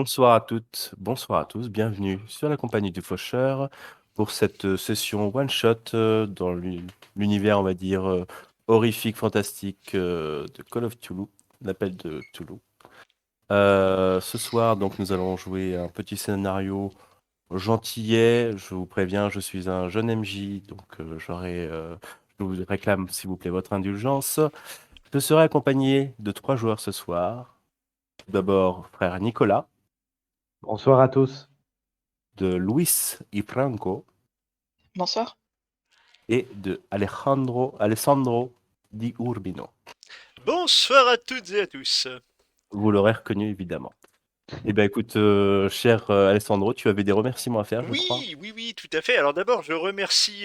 Bonsoir à toutes, bonsoir à tous, bienvenue sur la compagnie du Faucheur pour cette session one shot dans l'univers, on va dire, horrifique, fantastique de Call of Cthulhu, l'appel de Cthulhu. Ce soir, donc, nous allons jouer un petit scénario gentillet. Je vous préviens, je suis un jeune MJ, donc je vous réclame, s'il vous plaît, votre indulgence. Je serai accompagné de 3 joueurs ce soir. Tout d'abord, frère Nicolas, Bonsoir à tous. de Luis y Franco Bonsoir. et de Alessandro Di Urbino. Bonsoir à toutes et à tous. Vous l'aurez reconnu évidemment. Eh bien écoute, cher Alessandro, tu avais des remerciements à faire, je crois. Oui, tout à fait. Alors d'abord, je remercie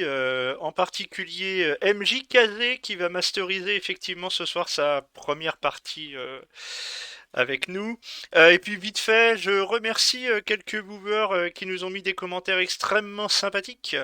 en particulier MJ Kazé qui va masteriser effectivement ce soir sa première partie avec nous. Et puis vite fait, je remercie quelques boobers qui nous ont mis des commentaires extrêmement sympathiques.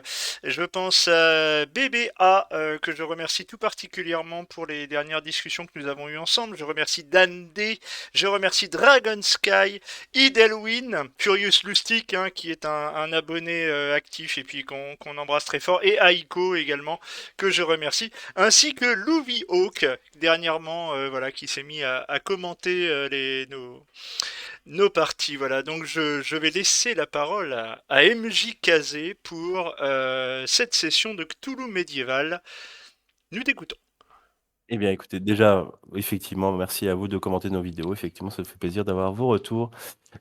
Je pense à BBA que je remercie tout particulièrement pour les dernières discussions que nous avons eues ensemble. Je remercie Dan D, je remercie Dragon Sky, Idelwin, Furious Lustig qui est un abonné actif et puis qu'on embrasse très fort, et Aiko également que je remercie, ainsi que Louis Hawk dernièrement voilà, qui s'est mis à commenter nos parties. Voilà, donc je vais laisser la parole à MJ Kazé pour cette session de Cthulhu médiéval. Nous t'écoutons. Eh bien écoutez, déjà, effectivement, merci à vous de commenter nos vidéos. Effectivement, ça me fait plaisir d'avoir vos retours.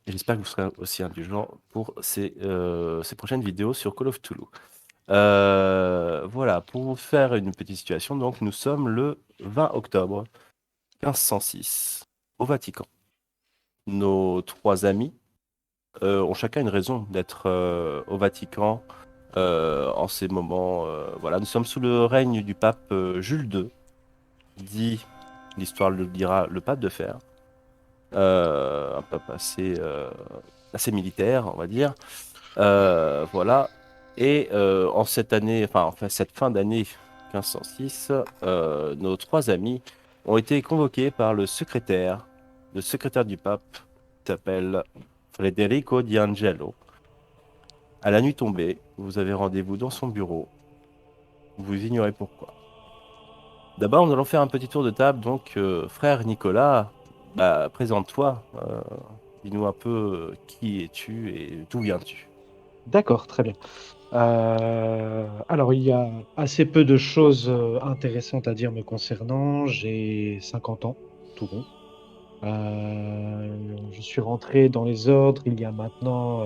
Et j'espère que vous serez aussi indulgents pour ces prochaines vidéos sur Call of Cthulhu. Voilà, pour vous faire une petite situation, donc nous sommes le 20 octobre 1506 au Vatican. Nos 3 amis ont chacun une raison d'être au Vatican en ces moments. Voilà, nous sommes sous le règne du pape Jules II, dit, l'histoire le dira, le pape de fer. Un pape assez militaire, on va dire. Voilà. Et en cette année, enfin cette fin d'année 1506, nos 3 amis ont été convoqués par le secrétaire du pape, qui s'appelle Federico D'Angelo. À la nuit tombée, vous avez rendez-vous dans son bureau. Vous ignorez pourquoi. D'abord, nous allons faire un petit tour de table. Donc, frère Nicolas, présente-toi. Dis-nous un peu qui es-tu et d'où viens-tu. D'accord, très bien. Alors, il y a assez peu de choses intéressantes à dire me concernant. J'ai 50 ans, tout bon. Je suis rentré dans les ordres il y a maintenant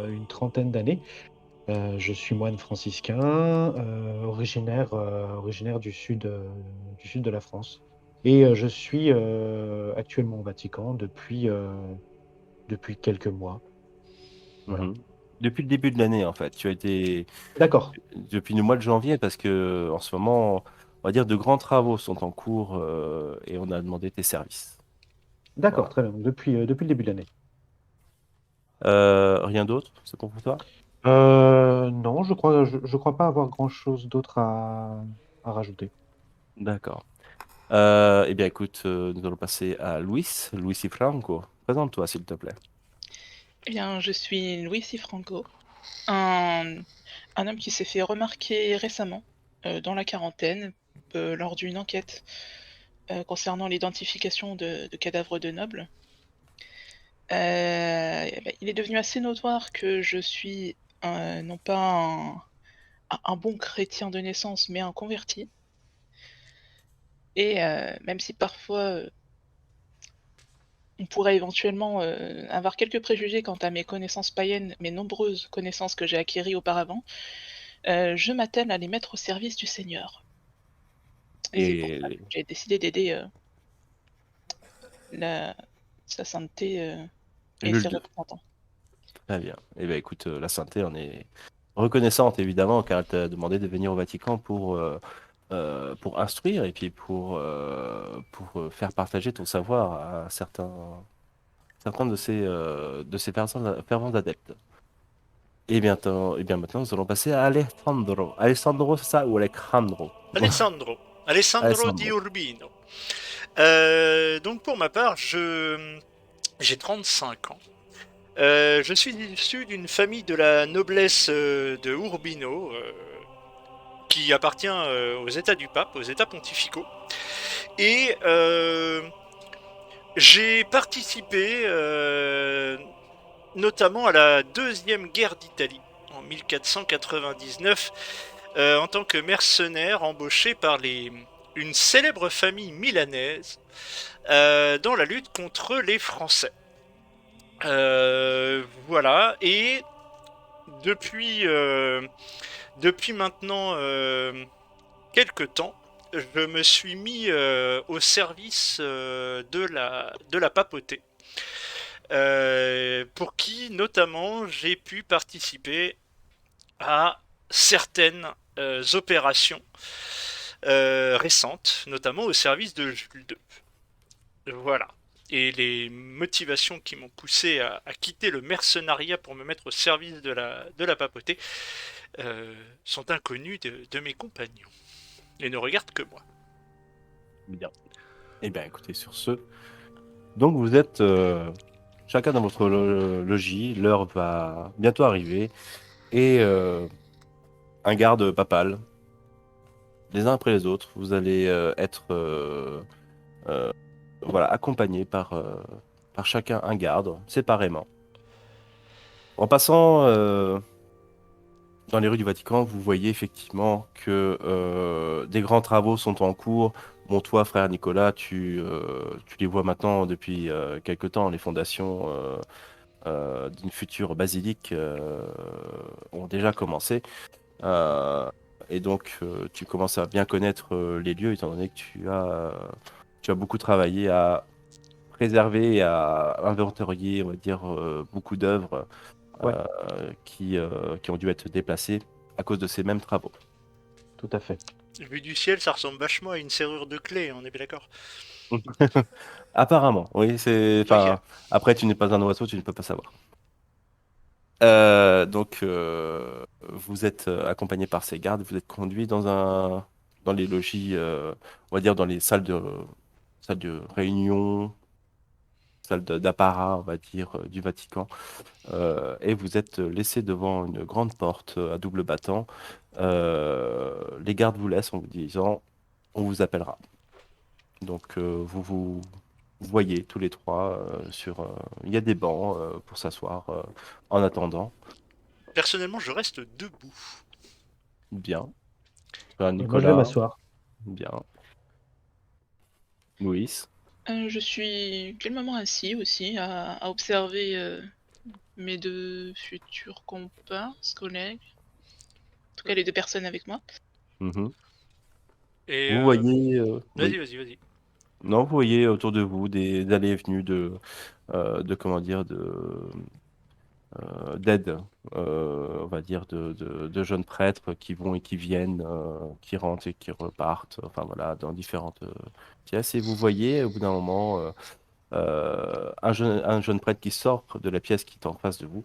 une trentaine d'années. Je suis moine franciscain, originaire du sud de la France. Et je suis actuellement au Vatican depuis quelques mois. Voilà. Mhm. Depuis le début de l'année, en fait, tu as été D'accord. depuis le mois de janvier parce que en ce moment, on va dire de grands travaux sont en cours et on a demandé tes services. D'accord, Voilà. très bien. Donc, depuis le début de l'année. Rien d'autre, c'est bon pour toi? Non, je crois pas avoir grand-chose d'autre à rajouter. D'accord. Eh bien, écoute, nous allons passer à Luis y Franco. Présente-toi, s'il te plaît. Eh bien, je suis Luis Franco, un, un homme qui s'est fait remarquer récemment, dans la quarantaine, lors d'une enquête concernant l'identification de cadavres de nobles. Il est devenu assez notoire que je suis non pas un bon chrétien de naissance, mais un converti. Et même si parfois on pourrait éventuellement avoir quelques préjugés quant à mes connaissances païennes, mes nombreuses connaissances que j'ai acquéries auparavant, je m'attelle à les mettre au service du Seigneur. Et c'est pour ça que Et j'ai décidé d'aider la sa sainteté, et Jules ses II. représentants. Très bien. Eh bien, écoute, la Sainteté en est reconnaissante, évidemment, car elle t'a demandé de venir au Vatican pour instruire et puis pour faire partager ton savoir à certains de ces fervents adeptes. Et bien maintenant, nous allons passer à Alessandro. Alessandro, c'est ça, ou Alejandro? Alessandro Di Alessandro. Urbino. Donc pour ma part, j'ai 35 ans. Je suis issu d'une famille de la noblesse de Urbino, qui appartient aux États du Pape, aux États pontificaux. Et j'ai participé notamment à la Deuxième Guerre d'Italie, en 1499, en tant que mercenaire embauché par une célèbre famille milanaise dans la lutte contre les Français. Voilà, et depuis, depuis maintenant quelques temps, je me suis mis au service de la papauté, pour qui notamment j'ai pu participer à certaines opérations récentes, notamment au service de Jules II. Voilà. Et les motivations qui m'ont poussé à quitter le mercenariat pour me mettre au service de la papauté sont inconnues de mes compagnons et ne regardent que moi. Bien. Eh bien, écoutez, sur ce, donc vous êtes chacun dans votre logis, l'heure va bientôt arriver, et un garde papal, les uns après les autres, vous allez être voilà, accompagnés par chacun un garde, séparément. En passant dans les rues du Vatican, vous voyez effectivement que des grands travaux sont en cours. Bon, toi, frère Nicolas, tu les vois maintenant depuis quelque temps. Les fondations d'une future basilique ont déjà commencé. Euh, et donc, tu commences à bien connaître les lieux, étant donné que tu as beaucoup travaillé à préserver et à inventorier, on va dire, beaucoup d'œuvres Ouais. qui ont dû être déplacées à cause de ces mêmes travaux. Tout à fait. Vu du ciel, ça ressemble vachement à une serrure de clé, on est bien d'accord. Apparemment, oui, c'est. Ok. Enfin, après, tu n'es pas un oiseau, tu ne peux pas savoir. Donc, vous êtes accompagné par ces gardes, vous êtes conduit dans les logis, on va dire dans les salles de réunion, salles d'apparat, on va dire, du Vatican. Et vous êtes laissé devant une grande porte à double battant. Les gardes vous laissent en vous disant, on vous appellera. Donc, vous voyez tous les trois il y a des bancs pour s'asseoir en attendant. Personnellement, je reste debout. Bien. Frère Et moi, je vais Nicolas, m'asseoir. bien. Louis, Je suis calmement assis aussi à observer mes deux futurs comparses, collègues, en tout cas les deux personnes avec moi. mhm. Et Vous voyez, vas-y, oui. vas-y, vas-y. Non, vous voyez autour de vous des allées et venues de comment dire, d'aide, on va dire, de jeunes prêtres qui vont et qui viennent, qui rentrent et qui repartent, enfin voilà, dans différentes pièces. Et vous voyez au bout d'un moment un jeune prêtre qui sort de la pièce qui est en face de vous,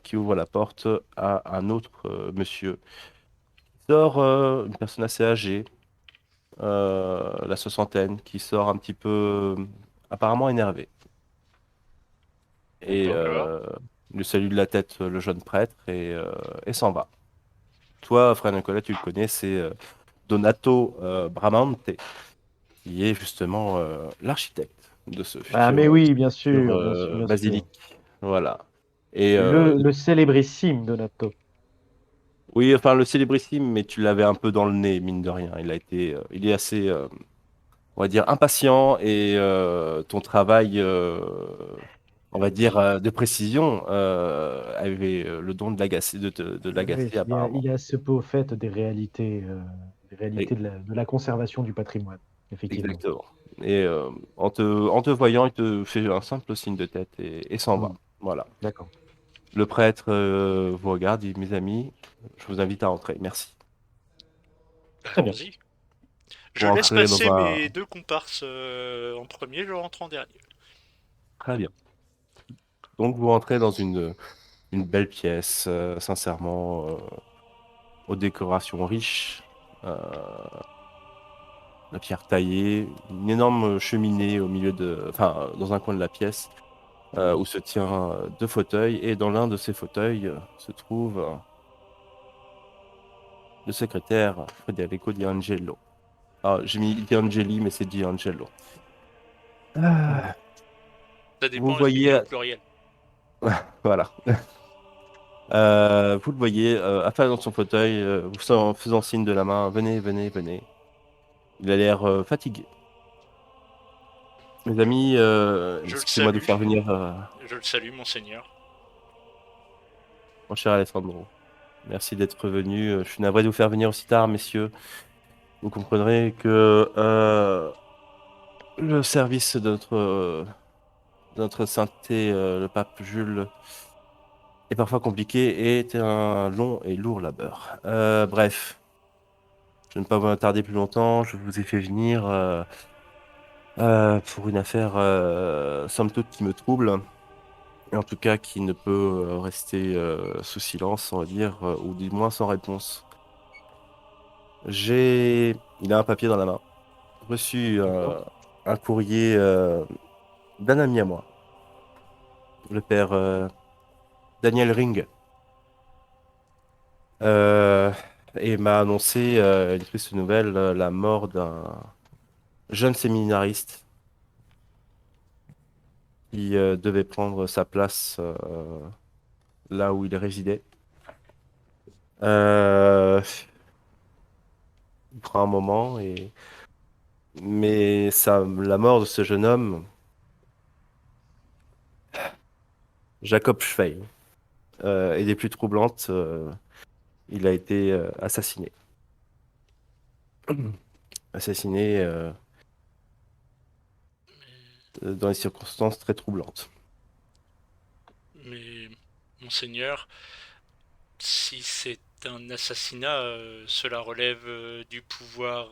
qui ouvre la porte à un autre monsieur. Il sort une personne assez âgée, la soixantaine, qui sort un petit peu apparemment énervé. Et D'accord. il salue de la tête le jeune prêtre et s'en va. Toi, frère Nicolas, tu le connais, c'est Donato Bramante, qui est justement l'architecte de ce Ah, futur, mais oui, bien futur, sûr, bien sûr, bien sûr. basilique. Voilà. Et Le célébrissime Donato. oui, enfin le célébrissime, mais tu l'avais un peu dans le nez, mine de rien. Il est assez, on va dire, impatient et ton travail, on va dire, de précision, avait le don de l'agacer, de Oui, l'agacer apparemment. il y a ce peu au fait des Et- réalités de la conservation du patrimoine, effectivement. Exactement. Et en te voyant, il te fait un simple signe de tête et s'en va. Hmm, Voilà. d'accord. Le prêtre vous regarde, dit, mes amis, je vous invite à entrer. Merci. Très bien. Allons-y. Je Vous laisse entrez dans passer un... mes deux comparses en premier, je rentre en dernier. Très bien. Donc vous rentrez dans une belle pièce, sincèrement, aux décorations riches, euh, la pierre taillée, une énorme cheminée au milieu enfin, dans un coin de la pièce, où se tient 2 fauteuils, et dans l'un de ces fauteuils se trouve le secrétaire Federico D'Angelo. Alors, j'ai mis D'Angeli, mais c'est D'Angelo. Voilà. Ça Vous dépend, est-ce qu'il est voyez, au pluriel? voilà. Vous le voyez, affalé dans son fauteuil, en faisant signe de la main, venez, venez, venez. Il a l'air fatigué. Mes amis, Je le excusez-moi de salue. vous faire venir, Je le salue, monseigneur. mon cher Alessandro. Merci d'être venu. Je suis navré de vous faire venir aussi tard, messieurs. Vous comprendrez que le service de notre sainteté, le pape Jules, est parfois compliqué et est un long et lourd labeur. Bref, je ne vais pas vous attarder plus longtemps. Je vous ai fait venir pour une affaire, somme toute, qui me trouble. Et en tout cas, qui ne peut rester sous silence, on va dire, ou du moins sans réponse. Il a un papier dans la main. Reçu un courrier d'un ami à moi, le père Daniel Ring, euh, et m'a annoncé une triste nouvelle, la mort d'un jeune séminariste qui devait prendre sa place là où il résidait. Euh, il prend un moment, mais la mort de ce jeune homme, Jacob Schwein, est des plus troublantes. Il a été assassiné. Assassiné dans des circonstances très troublantes. Mais, monseigneur, si c'est un assassinat, cela relève du pouvoir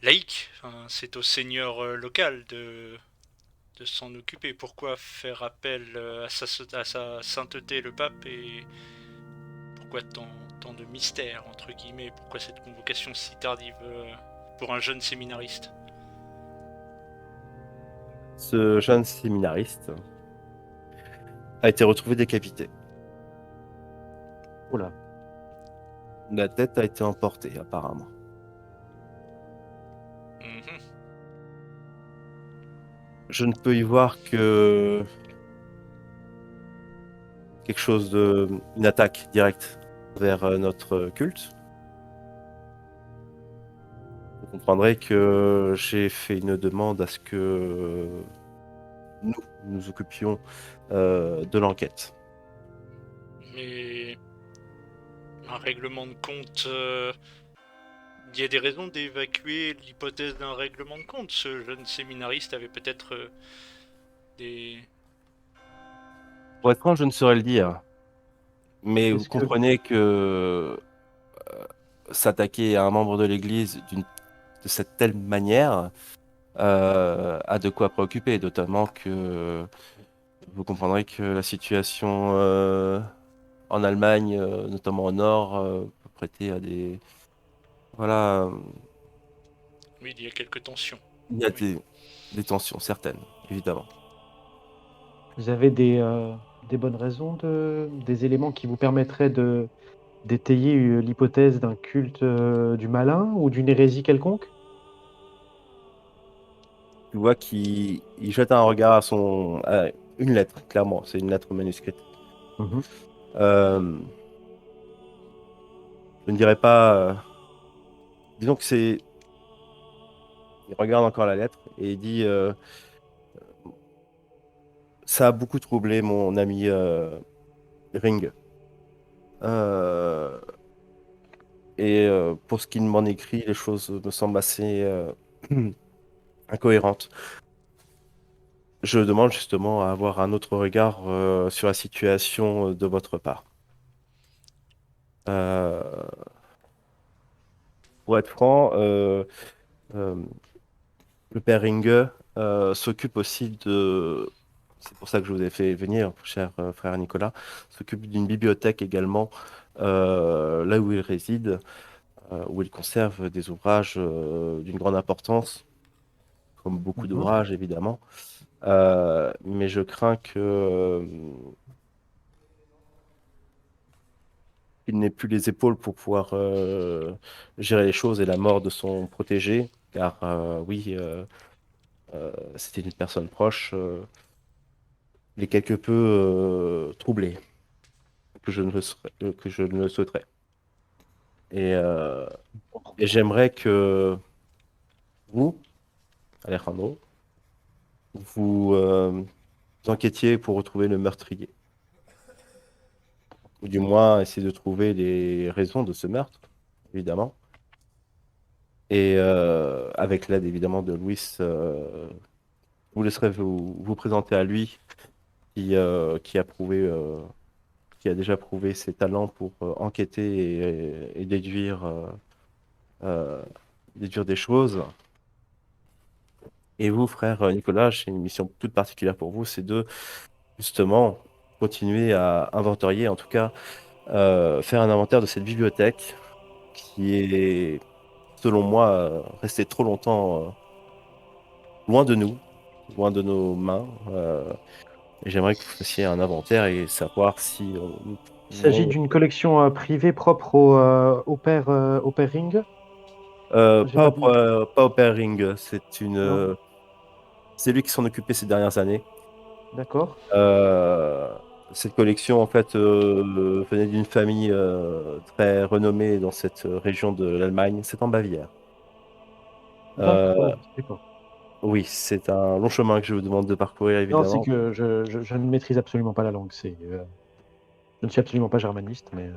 laïque. Enfin, c'est au seigneur local de s'en occuper. Pourquoi faire appel à sa sainteté, le pape, et pourquoi tant de mystère, entre guillemets? Pourquoi cette convocation si tardive pour un jeune séminariste? Ce jeune séminariste a été retrouvé décapité. Oula. La tête a été emportée, apparemment. Mhm. Je ne peux y voir que quelque chose une attaque directe vers notre culte. Vous comprendrez que j'ai fait une demande à ce que nous occupions de l'enquête. Mais un règlement de compte... il y a des raisons d'évacuer l'hypothèse d'un règlement de compte. Ce jeune séminariste avait peut-être des... Pour être franc, je ne saurais le dire. Mais vous Est-ce que comprenez que s'attaquer à un membre de l'Église de cette telle manière a de quoi préoccuper, notamment que vous comprendrez que la situation en Allemagne, notamment au nord, peut prêter à des... Voilà, Oui, il y a quelques tensions. il y a Oui. des tensions certaines, évidemment. vous avez des bonnes raisons, des éléments qui vous permettraient d'étayer l'hypothèse d'un culte du malin ou d'une hérésie quelconque? Tu vois qu'il jette un regard à une lettre, clairement, c'est une lettre manuscrite. Mhm. Euh, je ne dirais pas... disons que c'est... Il regarde encore la lettre et il dit ça a beaucoup troublé mon ami Ring. Euh, pour ce qu'il m'en écrit, les choses me semblent assez incohérentes. Je demande justement à avoir un autre regard sur la situation de votre part. Euh, pour être franc, euh, le père Ringe s'occupe aussi de... C'est pour ça que je vous ai fait venir, cher frère Nicolas, s'occupe d'une bibliothèque également, là où il réside, où il conserve des ouvrages d'une grande importance, comme beaucoup Mhm. d'ouvrages évidemment. Mais je crains que il n'ait plus les épaules pour pouvoir gérer les choses et la mort de son protégé, car oui, c'était une personne proche. Il est quelque peu troublé, que je ne le souhaiterais. Et, euh, et j'aimerais que vous, Alejandro, vous enquêtiez pour retrouver le meurtrier, ou du moins essayer de trouver les raisons de ce meurtre, évidemment. Et avec l'aide évidemment de Louis, vous laisserez vous présenter à lui qui a qui a déjà prouvé ses talents pour enquêter et euh, déduire des choses. Et vous, frère Nicolas, j'ai une mission toute particulière pour vous, c'est de justement continuer à inventorier, en tout cas faire un inventaire de cette bibliothèque qui est, selon moi, restée trop longtemps loin de nous, loin de nos mains. Et j'aimerais que vous fassiez un inventaire et savoir si nous Il s'agit pouvons. d'une collection privée propre au père Ring. J'ai pas bien. Pas au pairing, Non, c'est lui qui s'en occupait ces dernières années. d'accord. Euh, cette collection, en fait, venait d'une famille très renommée dans cette région de l'Allemagne. C'est en Bavière. D'accord. Euh, Oh, d'accord. oui, c'est un long chemin que je vous demande de parcourir, Non, c'est évidemment. que je ne maîtrise absolument pas la langue. Je ne suis absolument pas germaniste, mais.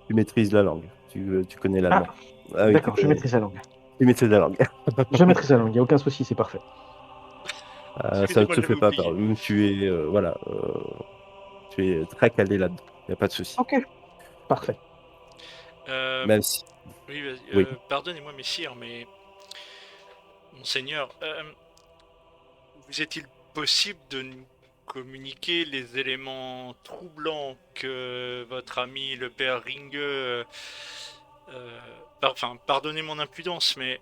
Tu maîtrises la langue, tu connais l'allemand. Ah, Ah oui, d'accord, je maîtrise la langue. tu maîtrises la langue. Je maîtrise la langue, il n'y a aucun souci, c'est parfait. Ça ne Excusez-moi, te j'avais fait pas oublié. peur. Tu es, voilà, tu es très calé là-dedans. Il n'y a pas de souci. Ok, parfait. Euh, Même si, oui, vas-y, oui. pardonnez-moi, messire, mais monseigneur, vous est-il possible de nous communiquer les éléments troublants que votre ami le père Ringue, enfin, pardonnez mon impudence, mais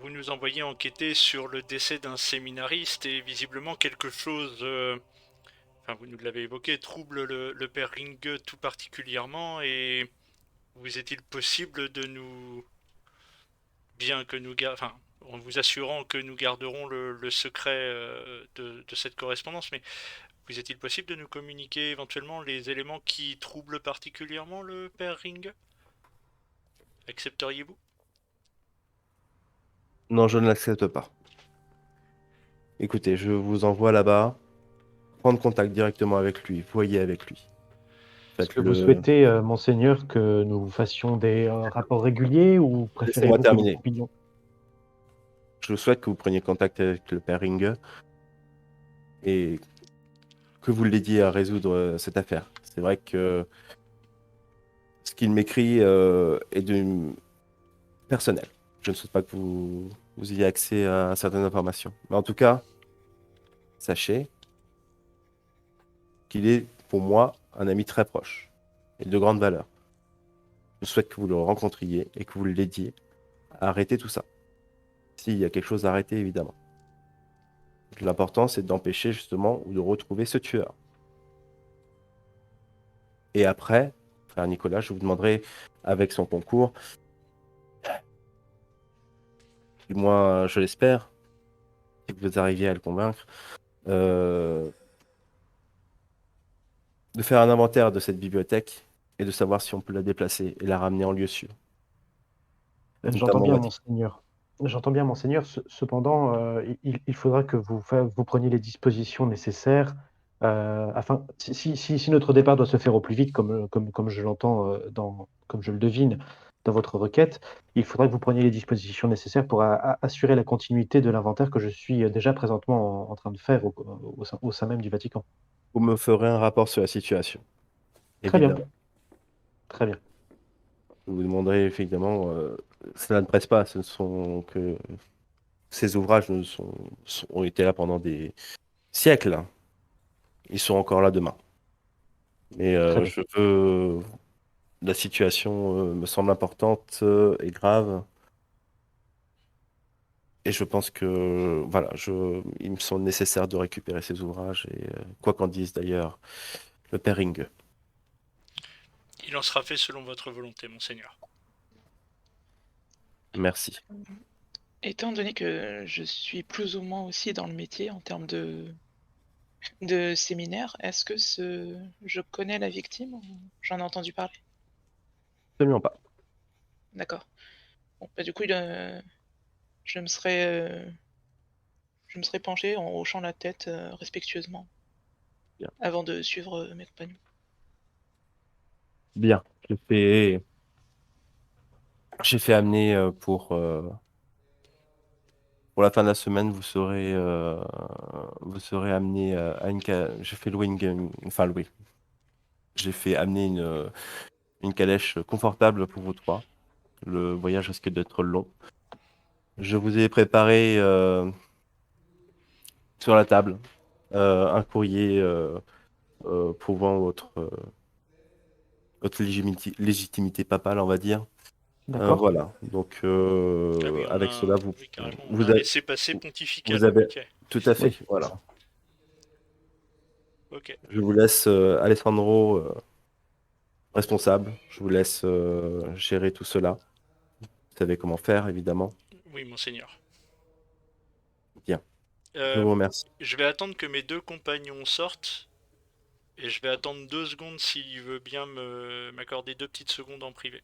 vous nous envoyez enquêter sur le décès d'un séminariste et visiblement quelque chose, enfin vous nous l'avez évoqué, trouble le père Ringue tout particulièrement et vous est-il possible de nous, bien que nous enfin, en vous assurant que nous garderons le secret de cette correspondance, mais vous est-il possible de nous communiquer éventuellement les éléments qui troublent particulièrement le père Ringue? Accepteriez-vous? Non, je ne l'accepte pas. Écoutez, je vous envoie là-bas. Prendre contact directement avec lui. Voyez avec lui. Est-ce que vous Faites-le. souhaitez, monseigneur, que nous fassions des rapports réguliers ou Laissez-moi préférez-vous que nous terminer. coupions? Je souhaite que vous preniez contact avec le père Ringe et que vous l'aidiez à résoudre cette affaire. C'est vrai que ce qu'il m'écrit est personnel. Je ne souhaite pas que vous ayez accès à certaines informations. Mais en tout cas, sachez qu'il est pour moi un ami très proche et de grande valeur. Je souhaite que vous le rencontriez et que vous l'aidiez à arrêter tout ça. S'il y a quelque chose à arrêter, évidemment. L'important, c'est d'empêcher justement ou de retrouver ce tueur. Et après, frère Nicolas, je vous demanderai, avec son concours, du moins je l'espère, si vous arriviez à le convaincre, euh, de faire un inventaire de cette bibliothèque et de savoir si on peut la déplacer et la ramener en lieu sûr, J'entends notamment au bien, Vatican. monseigneur. J'entends bien, monseigneur. Cependant, il faudra que vous preniez les dispositions nécessaires afin, si notre départ doit se faire au plus vite, comme je l'entends, comme je le devine dans votre requête, il faudra que vous preniez les dispositions nécessaires pour assurer la continuité de l'inventaire que je suis déjà présentement en train de faire au sein même du Vatican. Vous me ferez un rapport sur la situation, Très bien, évidemment. très bien. Je vous demanderai évidemment, cela ne presse pas, ce ne sont que ces ouvrages ont été là pendant des siècles, hein. Ils sont encore là demain. Mais Très bien. je veux, la situation me semble importante et grave. Et je pense que voilà, il me semble nécessaire de récupérer ces ouvrages et quoi qu'en dise d'ailleurs le père Inge. Il en sera fait selon votre volonté, monseigneur. Merci. Étant donné que je suis plus ou moins aussi dans le métier en termes de séminaire, est-ce que je connais la victime ou j'en ai entendu parler? Absolument pas. D'accord. Bon, bah, du coup, je me serais, je me serais penché en hochant la tête respectueusement Bien. avant de suivre mes compagnons. Bien. J'ai fait amener pour la fin de la semaine, vous serez amené à j'ai fait louer enfin louer. J'ai fait amener une calèche confortable pour vous trois. Le voyage risque d'être long. Je vous ai préparé sur la table un courrier prouvant votre légitimité papale, on va dire. D'accord. Voilà. Donc, Ah oui, avec cela, oui, carrément, on a vous un avez, laissez-passer pontifical. vous avez Ok, tout à fait. Oui. Voilà. ok. Je vous laisse, Alessandro, responsable. Je vous laisse gérer tout cela. Vous savez comment faire, évidemment. Oui, monseigneur. Bien. Je Euh, vous remercie. je vais attendre que mes deux compagnons sortent. Et je vais attendre 2 secondes s'il veut bien m'accorder 2 petites secondes en privé.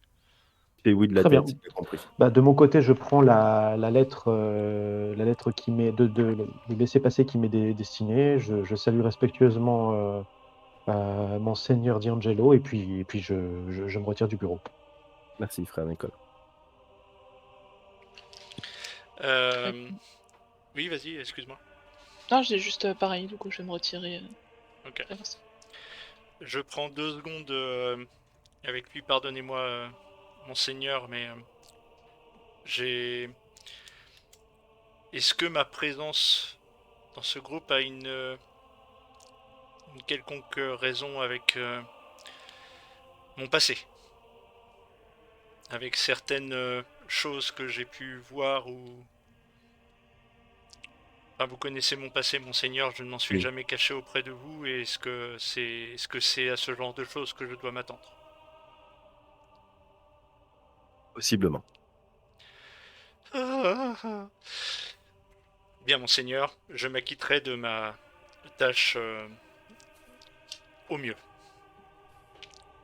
Et oui de la Très bien. tête, j'ai compris. Bah, de mon côté, je prends la lettre qui m'est le laissez-passer qui m'est destiné. Je salue respectueusement Monseigneur D'Angelo et puis je me retire du bureau. Merci, frère Nicole. Euh, oui, vas-y, excuse-moi. Non, j'ai juste pareil, du coup, je vais me retirer Ok. de l'instant. Je prends 2 secondes avec lui, pardonnez-moi, monseigneur, mais j'ai. Est-ce que ma présence dans ce groupe a une quelconque raison avec mon passé? Avec certaines choses que j'ai pu voir ou. Enfin, vous connaissez mon passé, monseigneur, je ne m'en suis Oui, jamais caché auprès de vous, et est-ce que c'est à ce genre de choses que je dois m'attendre? possiblement. Bien, monseigneur, je m'acquitterai de ma tâche au mieux,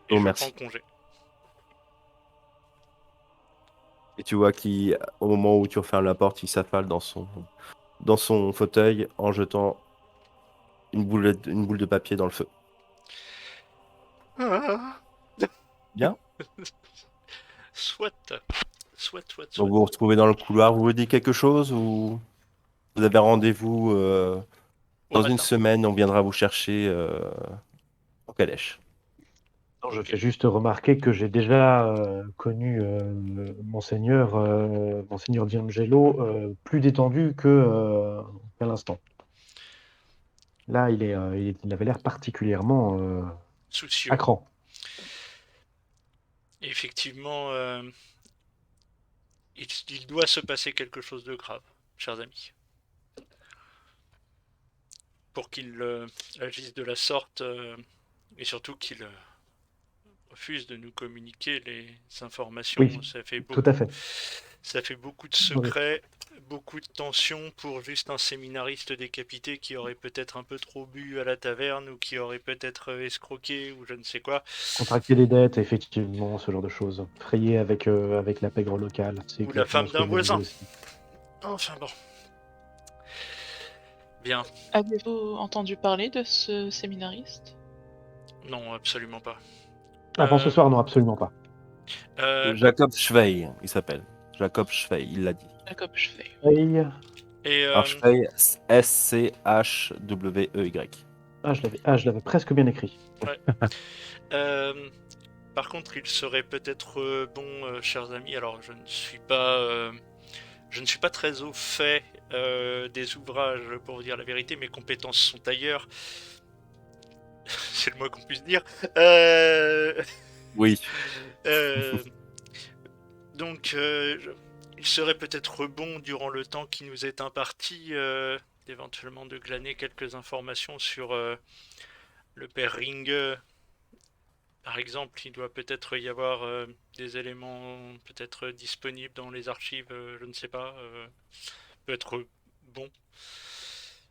Je et vous je prends remercie. congé. Et tu vois au moment où tu refermes la porte, il s'affale dans son fauteuil en jetant une boule de papier dans le feu. Bien. Soit, soit, Donc soit. vous vous retrouvez dans le couloir. Vous vous dites quelque chose ou vous avez rendez-vous Au dans une matin. semaine, on viendra vous chercher en calèche. Non, je Ok. fais juste remarquer que j'ai déjà connu Monseigneur D'Angelo plus détendu qu'à l'instant. Là, il avait l'air particulièrement Soucieux. à cran. Effectivement, il doit se passer quelque chose de grave, chers amis. Pour qu'il agisse de la sorte, et surtout qu'il refuse de nous communiquer les informations. Oui, tout à fait. Ça fait beaucoup de Oui. secrets, beaucoup de tensions pour juste un séminariste décapité qui aurait peut-être un peu trop bu à la taverne ou qui aurait peut-être escroqué ou je ne sais quoi. Contracter des dettes, effectivement, ce genre de choses. Frayer avec la pègre locale, c'est Ou la exactement femme ce que d'un vous vivez voisin. aussi. Enfin bon. Bien. Avez-vous entendu parler de ce séminariste? Non, absolument pas. Avant ce Euh, soir, non, absolument pas. euh, Jacob Schweig, il s'appelle. Jacob Schweig, il l'a dit. Jacob Schwey. Hey. et Alors Schweig, Schwey. Je l'avais presque bien écrit. ouais. Par contre, il serait peut-être bon, chers amis. Alors, je ne suis pas très au fait des ouvrages, pour vous dire la vérité. Mes compétences sont ailleurs. C'est le moins qu'on puisse dire. Euh, Oui. euh, donc, il serait peut-être bon, durant le temps qui nous est imparti, éventuellement de glaner quelques informations sur le père Ringe. Par exemple, il doit peut-être y avoir des éléments peut-être disponibles dans les archives, je ne sais pas. Peut être bon.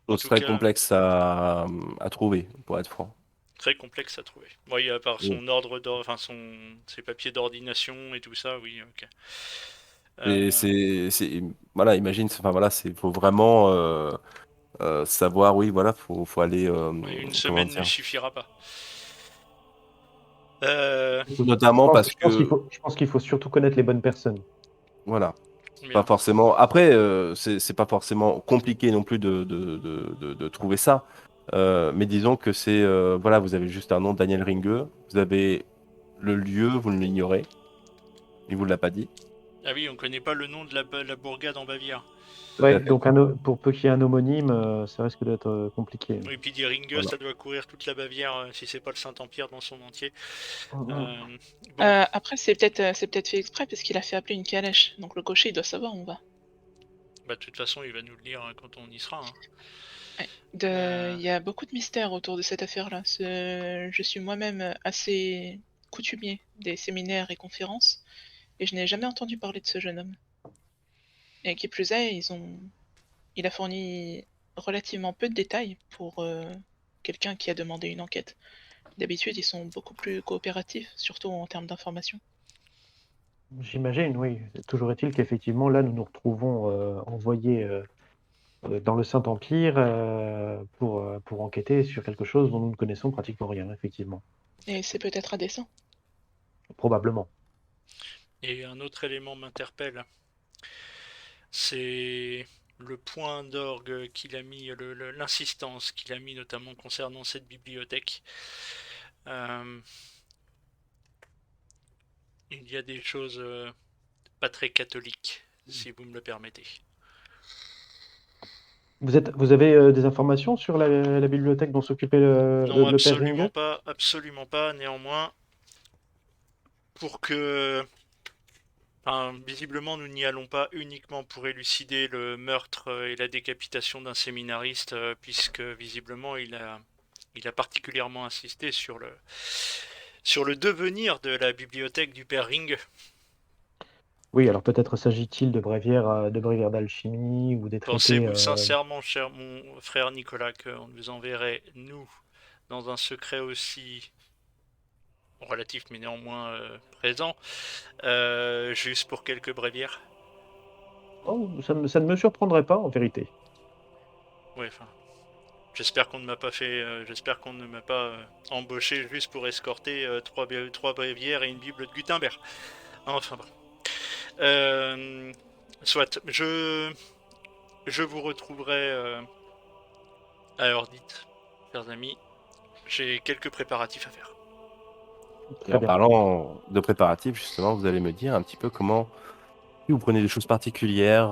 En Ce tout serait cas, complexe à trouver, pour être franc. très complexe à trouver. Moi, à part Oui. son ses papiers d'ordination et tout ça, oui, ok. Voilà, imagine, enfin voilà, faut vraiment savoir, oui, voilà, faut aller, Une comment semaine ne dire, suffira pas. Euh, Écoute, notamment parce que, je pense qu'il faut surtout connaître les bonnes personnes. voilà, pas bien. forcément. Après, c'est pas forcément compliqué non plus de trouver ça. Mais disons que voilà, vous avez juste un nom, Daniel Ringue, vous avez le lieu, vous l'ignorez, il vous l'a pas dit. Ah oui, on connaît pas le nom de la bourgade en Bavière. Tout à Ouais, fait. donc pour peu qu'il y ait un homonyme, ça risque d'être compliqué. Et puis des Ringe, Voilà. ça doit courir toute la Bavière, si c'est pas le Saint-Empire dans son entier. Mhm. Bon, Après, c'est peut-être fait exprès parce qu'il a fait appeler une calèche. Donc le cocher, il doit savoir où on va. bah de toute façon, il va nous le dire quand on y sera. Hein. Ouais. Euh, Il y a beaucoup de mystères autour de cette affaire-là. Je suis moi-même assez coutumier des séminaires et conférences, et je n'ai jamais entendu parler de ce jeune homme. Et qui plus est, il a fourni relativement peu de détails pour quelqu'un qui a demandé une enquête. D'habitude, ils sont beaucoup plus coopératifs, surtout en termes d'information. J'imagine, oui. Toujours est-il qu'effectivement, là, nous nous retrouvons envoyés dans le Saint-Empire pour enquêter sur quelque chose dont nous ne connaissons pratiquement rien, effectivement. Et c'est peut-être à dessein. Probablement. et un autre élément m'interpelle, c'est le point d'orgue qu'il a mis, l'insistance qu'il a mis notamment concernant cette bibliothèque. Euh, il y a des choses pas très catholiques, si vous me le permettez. Vous avez des informations sur la bibliothèque dont s'occupait Non, le père Ringue? absolument pas. Néanmoins, pour que, enfin, visiblement, nous n'y allons pas uniquement pour élucider le meurtre et la décapitation d'un séminariste, puisque visiblement, il a particulièrement insisté sur le devenir de la bibliothèque du père Ring. Oui, alors peut-être s'agit-il de bréviaires d'alchimie ou des traités. Pensez-vous sincèrement, cher mon frère Nicolas, qu'on nous enverrait, nous, dans un secret aussi relatif mais néanmoins présent, juste pour quelques bréviaires? Oh, ça ne me surprendrait pas, en vérité. Ouais, enfin, j'espère qu'on ne m'a pas embauché juste pour escorter trois bréviaires et une Bible de Gutenberg. Enfin bon. Soit, je vous retrouverai à l'heure dite, chers amis. J'ai quelques préparatifs à faire. Et Très en bien. parlant de préparatifs, justement, vous allez me dire un petit peu comment, si vous prenez des choses particulières,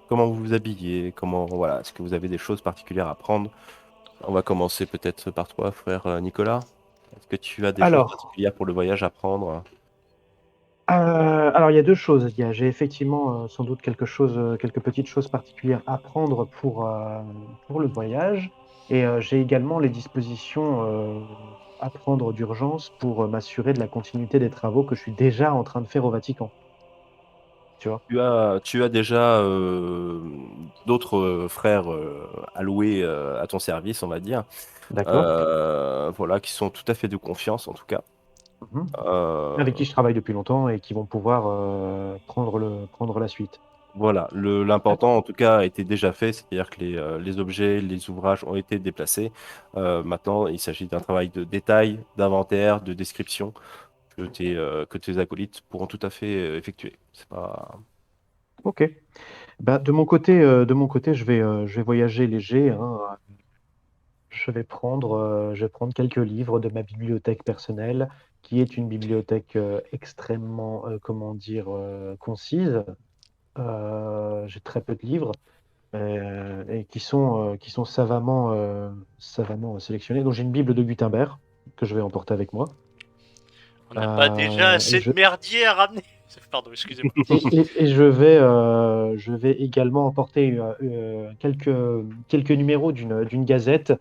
comment vous vous habillez, voilà, est-ce que vous avez des choses particulières à prendre? On va commencer peut-être par toi, frère Nicolas. Est-ce que tu as des choses Alors, particulières pour le voyage à prendre? alors il y a deux choses. J'ai effectivement sans doute quelques petites choses particulières à prendre pour le voyage. Et j'ai également les dispositions à prendre d'urgence pour m'assurer de la continuité des travaux que je suis déjà en train de faire au Vatican. Tu vois? Tu as déjà d'autres frères alloués à ton service, on va dire, D'accord. voilà, qui sont tout à fait de confiance en tout cas. Mhm. Euh, Avec qui je travaille depuis longtemps et qui vont pouvoir prendre la suite. voilà, l'important en tout cas a été déjà fait, c'est-à-dire que les objets, les ouvrages ont été déplacés. Maintenant, il s'agit d'un travail de détail, d'inventaire, de description que tes acolytes pourront tout à fait effectuer. C'est pas... Ok. Bah, de mon côté, je vais voyager léger, hein. Je vais prendre quelques livres de ma bibliothèque personnelle, qui est une bibliothèque extrêmement, comment dire, concise. J'ai très peu de livres et qui sont savamment sélectionnés. Donc j'ai une Bible de Gutenberg que je vais emporter avec moi. On n'a pas déjà Et assez de merdier à ramener. Pardon, excusez-moi. Et je vais également emporter quelques numéros d'une gazette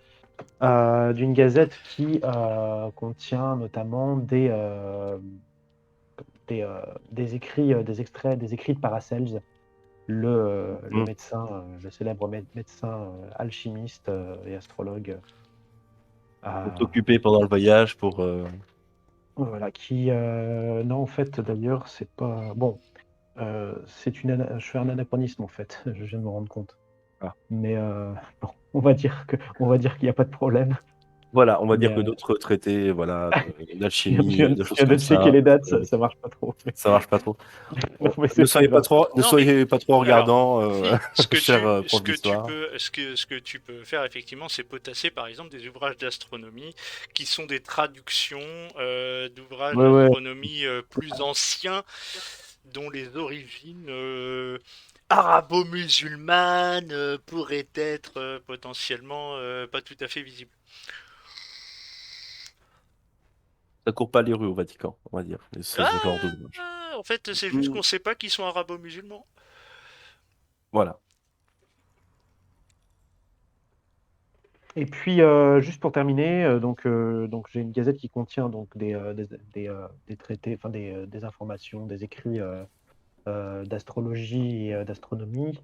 qui contient notamment des écrits, des écrits de Paracelse, le Mm. médecin, le célèbre médecin alchimiste et astrologue. Pour euh, t'occuper pendant le voyage, voilà, non, en fait, d'ailleurs, c'est pas. Bon, je fais un anachronisme, en fait, je viens de me rendre compte. Ah. Mais bon, on va dire qu'il n'y a pas de problème. Voilà, on va Mais dire que d'autres traités, voilà, je d'alchimie, de je choses viens de comme checker ça, les dates, ça marche pas trop. ça marche pas trop. Non, mais Ne c'est pas soyez pas grave. trop, ne Non, mais soyez pas trop alors, regardant, si, cher prof d'histoire. ce que tu peux faire effectivement, c'est potasser par exemple des ouvrages d'astronomie qui sont des traductions d'ouvrages Ouais, ouais. d'astronomie plus anciens, dont les origines arabo-musulmanes pourraient être potentiellement pas tout à fait visibles. Ça court pas les rues au Vatican, on va dire, ce genre d'ouvrage. En fait, c'est juste Mm. qu'on sait pas qu'ils sont arabo-musulmans. Voilà. Et puis, juste pour terminer, donc j'ai une gazette qui contient donc des traités, enfin des informations, des écrits d'astrologie et d'astronomie.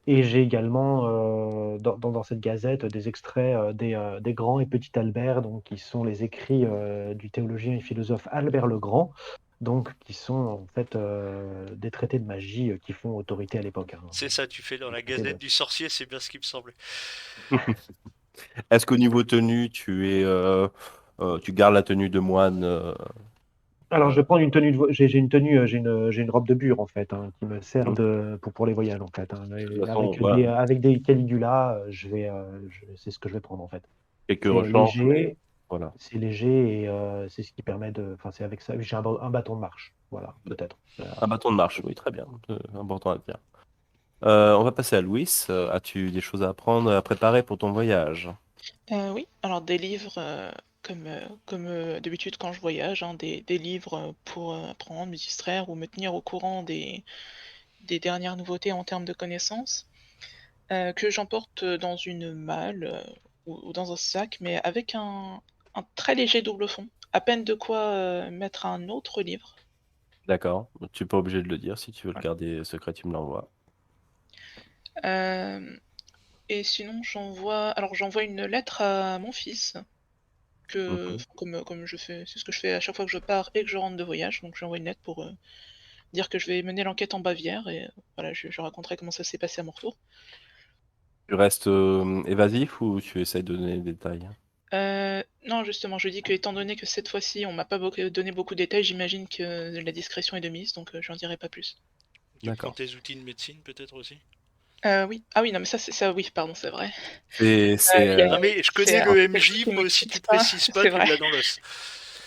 Et j'ai également dans cette gazette des extraits des grands et petits Albert, donc qui sont les écrits du théologien et philosophe Albert le Grand, donc qui sont en fait des traités de magie qui font autorité à l'époque. Hein. C'est ça, tu fais dans Des la traités Gazette du Sorcier, c'est bien ce qui me semblait. Est-ce qu'au niveau tenue, tu gardes la tenue de moine Alors, je euh, vais prendre une tenue j'ai une tenue, j'ai une robe de bure en fait, hein, qui me sert mm. pour les voyages en fait. Hein. De Et toute façon, voilà, avec des Caligula, c'est ce que je vais prendre en fait. quelques C'est rechanges, mais léger, voilà. c'est léger et c'est ce qui permet enfin, c'est avec ça. J'ai un bâton de marche, voilà, peut-être. Un bâton de marche, oui, très bien, important à dire. On va passer à Louis. As-tu des choses à apprendre, à préparer pour ton voyage? Oui, alors des livres, comme d'habitude quand je voyage, hein, des livres pour apprendre, me distraire ou me tenir au courant des dernières nouveautés en termes de connaissances, que j'emporte dans une malle ou dans un sac, mais avec un très léger double fond, à peine de quoi mettre un autre livre. D'accord. Tu n'es pas obligé de le dire. Si tu veux le Ouais. garder secret, tu me l'envoies. Euh, et sinon, j'envoie une lettre à mon fils. Mhm. Comme je fais, c'est ce que je fais à chaque fois que je pars et que je rentre de voyage. Donc j'envoie une lettre pour dire que je vais mener l'enquête en Bavière et voilà, je raconterai comment ça s'est passé à mon retour. Tu restes évasif ou tu essayes de donner des détails? Non, justement, je dis que étant donné que cette fois-ci on m'a pas donné beaucoup de détails, j'imagine que la discrétion est de mise, donc j'en dirai pas plus. Tu prends D'accord. tes outils de médecine peut-être aussi. Oui, ah oui, non, mais ça, oui, pardon, c'est vrai. C'est Il y a, Non mais je c'est connais un le quelque chose MJ, qui me si tu quitte pas, précises pas, c'est tu vrai. l'as dans l'os.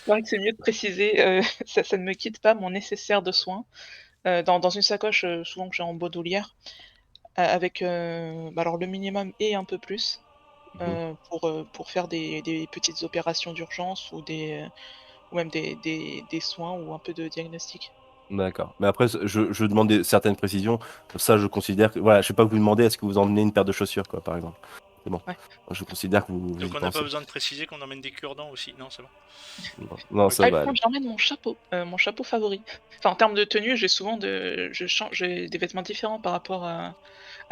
C'est vrai que c'est mieux de préciser, ça ne me quitte pas mon nécessaire de soins. Dans une sacoche, souvent que j'ai en bandoulière, avec alors le minimum et un peu plus, Mhm. pour faire des petites opérations d'urgence ou même des soins ou un peu de diagnostic. D'accord. Mais après, je demande certaines précisions. Ça, je considère que. Voilà, je ne sais pas vous demander est-ce que vous emmenez une paire de chaussures, quoi, par exemple. C'est bon. Ouais. Je considère que vous Donc y on n'a pas pensez. besoin de préciser qu'on emmène des cure-dents aussi. Non, c'est bon. Non, non, ça Ah, va par aller. contre, j'emmène mon chapeau favori. Enfin, en termes de tenue, j'ai des vêtements différents par rapport à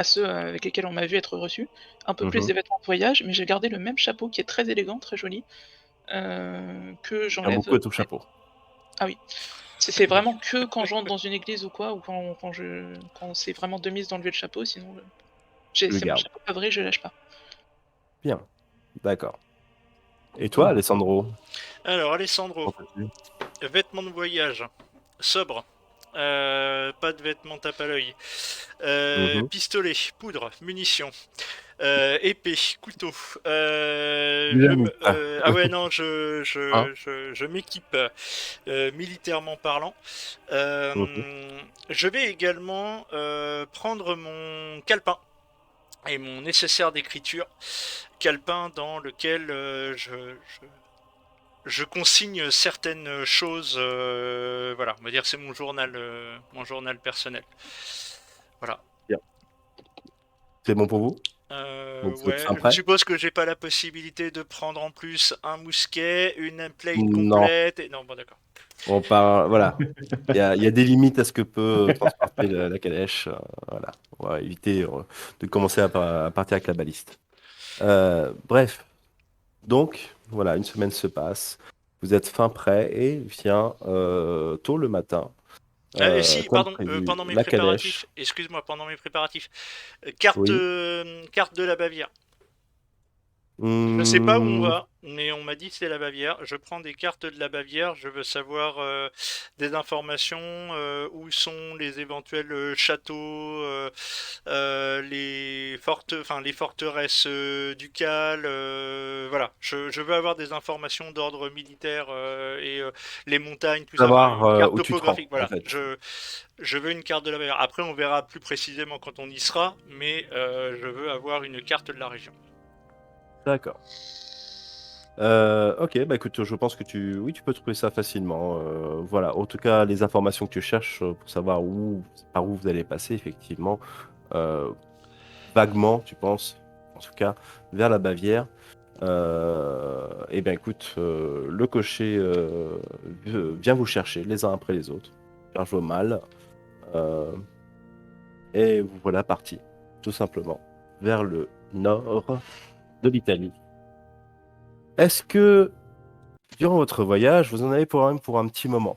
ceux avec lesquels on m'a vu être reçu. Un peu plus Mhm. des vêtements de voyage, mais j'ai gardé le même chapeau qui est très élégant, très joli, que Tu tiens j'enlève. beaucoup à ton chapeau. Ah oui, c'est vraiment que quand je rentre dans une église ou quoi, ou quand c'est vraiment de mise d'enlever le chapeau, sinon Je le c'est mon garde. chapeau favori, je lâche pas. Bien. D'accord. Et toi, Cool. Alessandro? Alors Alessandro, Comment fais-tu? vêtements de voyage, sobre. Pas de vêtements tape à l'œil. Mhm. Pistolet, poudre, munitions, épée, couteau. Des amis. Ah. Ah ouais non, Hein? je m'équipe militairement parlant. Mhm. Je vais également prendre mon calepin et mon nécessaire d'écriture, calepin dans lequel je consigne certaines choses. Voilà, on va dire que c'est mon journal personnel. Voilà. Bien. C'est bon pour vous? Donc vous êtes Ouais, fin je prêt? suppose que j'ai pas la possibilité de prendre en plus un mousquet, une plate Non. complète. Et... Non, bon, d'accord. On part, voilà. Il y a des limites à ce que peut transporter la calèche. Voilà. On va éviter de commencer à partir avec la baliste. Bref. Donc, voilà, une semaine se passe. Vous êtes fin prêt et vient tôt le matin, Et si, comme pardon, prévu, pendant mes la calèche. préparatifs, excuse-moi, pendant mes préparatifs, Oui. carte de la Bavière. Je sais pas où on Hum, va, mais on m'a dit que c'était la Bavière. Je prends des cartes de la Bavière. Je veux savoir des informations, où sont les éventuels châteaux, les forteresses ducales. Voilà, je veux avoir des informations d'ordre militaire et les montagnes, tout ça. Enfin, savoir une carte où tu te rends, topographique. en Voilà, fait. je veux une carte de la Bavière. Après, on verra plus précisément quand on y sera, mais je veux avoir une carte de la région. D'accord. Ok, bah écoute, je pense que oui, tu peux trouver ça facilement. Voilà, en tout cas, les informations que tu cherches pour savoir par où vous allez passer, effectivement, euh, vaguement, tu penses, en tout cas, vers la Bavière. Eh bien, écoute, le cocher vient vous chercher les uns après les autres, charge vos malles, euh, et vous voilà parti, tout simplement, vers le nord de l'Italie. Est-ce que durant votre voyage, vous en avez pour un petit moment?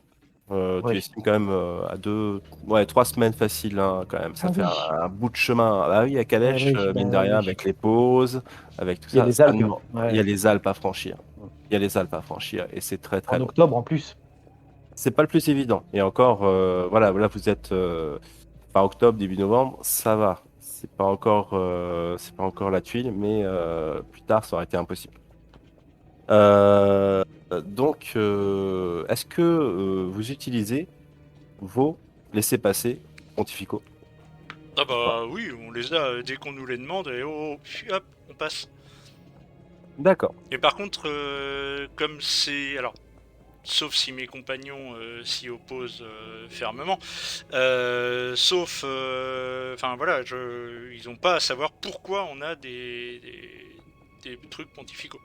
Tu Oui. estimes quand même à 3 semaines faciles, hein, quand même. Ça Ah fait un, oui, un bout de chemin. Ah oui, à ah Calèche, oui, mine de bah rien, oui. avec les pauses, avec tout Il y a ça, les ça Alpes. demande. Il y Ouais. a les Alpes à franchir. Il y a les Alpes à franchir et c'est très très En long. octobre en plus. C'est pas le plus évident. Et encore, voilà, là vous êtes fin octobre, début novembre, ça va. C'est pas encore la tuile, mais plus tard, ça aurait été impossible. Euh, donc, est-ce que vous utilisez vos laissez-passer pontificaux Ah ou pas? bah oui, on les a dès qu'on nous les demande et hop, on passe. D'accord. Et par contre, comme c'est... Alors, sauf si mes compagnons s'y opposent fermement, sauf... Enfin voilà, ils ont pas à savoir pourquoi on a des trucs pontificaux.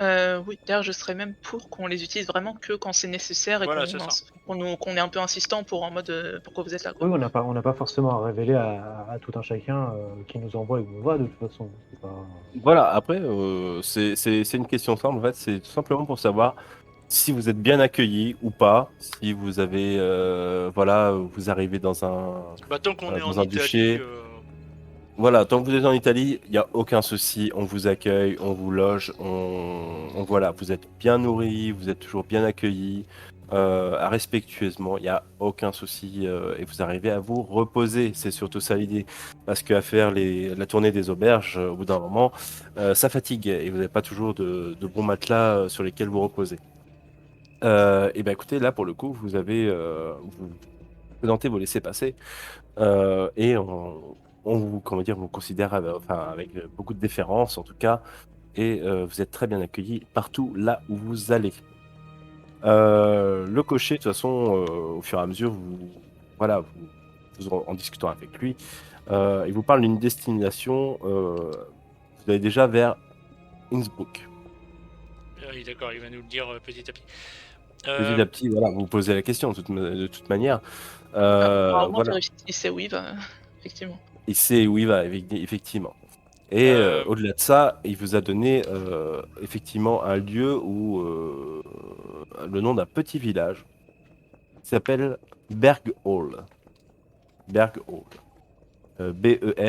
Oui, d'ailleurs, je serais même pour qu'on les utilise vraiment que quand c'est nécessaire et Voilà, c'est ça. qu'on est un peu insistant pour en mode pourquoi vous êtes là, quoi. Oui, on n'a pas forcément à révéler à tout un chacun qui nous envoie et qui nous voit de toute façon. C'est pas... Voilà, après, c'est une question simple, en fait, c'est tout simplement pour savoir si vous êtes bien accueilli ou pas, si vous avez, voilà, vous arrivez Bah tant qu'on est en dans un Italie... duché. Voilà, tant que vous êtes en Italie, il n'y a aucun souci, on vous accueille, on vous loge, voilà, vous êtes bien nourri, vous êtes toujours bien accueilli, respectueusement, il n'y a aucun souci, et vous arrivez à vous reposer, c'est surtout ça l'idée. Parce qu'à faire la tournée des auberges, au bout d'un moment, ça fatigue, et vous n'avez pas toujours de bons matelas sur lesquels vous reposer. Et ben écoutez, là pour le coup, vous présentez vos laissez-passer. Et on vous, comment dire, vous considère enfin, avec beaucoup de déférence en tout cas, et vous êtes très bien accueillis partout là où vous allez. Le cocher, de toute façon, au fur et à mesure, voilà, en discutant avec lui, il vous parle d'une destination, vous allez déjà vers Innsbruck. oui, d'accord, il va nous le dire petit à petit. Petit à petit, voilà, vous vous posez la question de toute manière. Apparemment, Voilà, vérifier si c'est oui, bah, effectivement. il sait où il va, effectivement. Et Euh, au-delà de ça, il vous a donné effectivement un lieu où le nom d'un petit village qui s'appelle Berghall. Berghall. Berghole.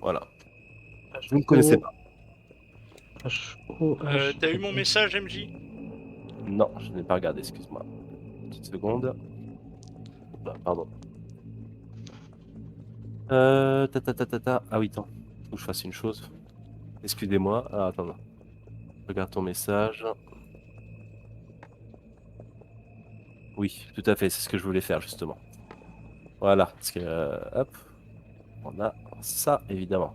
Voilà. Vous ne connaissez H-O... pas. H-O-H... T'as eu mon message, MJ? Non, je n'ai pas regardé, excuse-moi. Une petite seconde. Oula, pardon. Ah oui, attends. Faut que je fasse une chose. Excusez-moi. Ah, attends. Non. Regarde ton message. Oui, tout à fait, c'est ce que je voulais faire justement. Voilà, parce que hop, on a ça évidemment.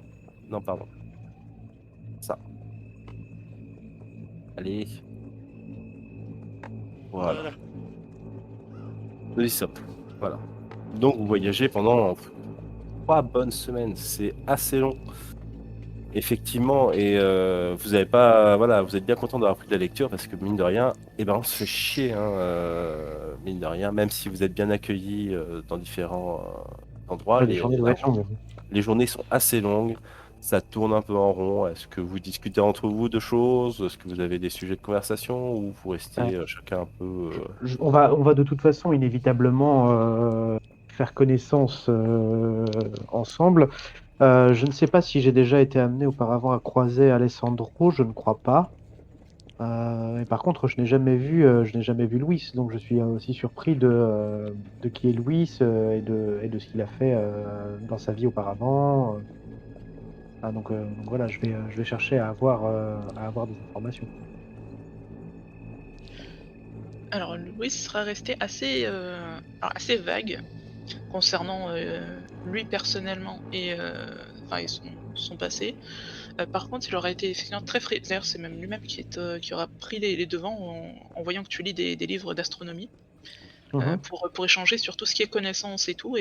Non, pardon. Ça. Allez. Voilà. Voilà. Oui, ça. Voilà. Donc vous voyagez pendant 3 bonnes semaines. C'est assez long. Effectivement, et vous avez pas, voilà, vous êtes bien content d'avoir pris de la lecture parce que mine de rien, eh ben on se fait chier, hein, mine de rien, même si vous êtes bien accueillis dans différents endroits, Ouais, les journées doivent être longues. les journées sont assez longues, ça tourne un peu en rond. Est-ce que vous discutez entre vous de choses? Est-ce que vous avez des sujets de conversation ou vous restez chacun un peu On va de toute façon inévitablement faire connaissance ensemble. Je ne sais pas si j'ai déjà été amené auparavant à croiser Alessandro, je ne crois pas. Et par contre, je n'ai jamais vu Luis, donc je suis aussi surpris de qui est Luis et de ce qu'il a fait dans sa vie auparavant. Donc voilà, je vais chercher à avoir des informations. Alors, Louis sera resté assez vague concernant lui personnellement et son passé. Par contre, il aurait été effectivement très frais. D'ailleurs, c'est même lui-même qui aura pris les devants en voyant que tu lis des livres d'astronomie Mhm. pour échanger sur tout ce qui est connaissance et tout.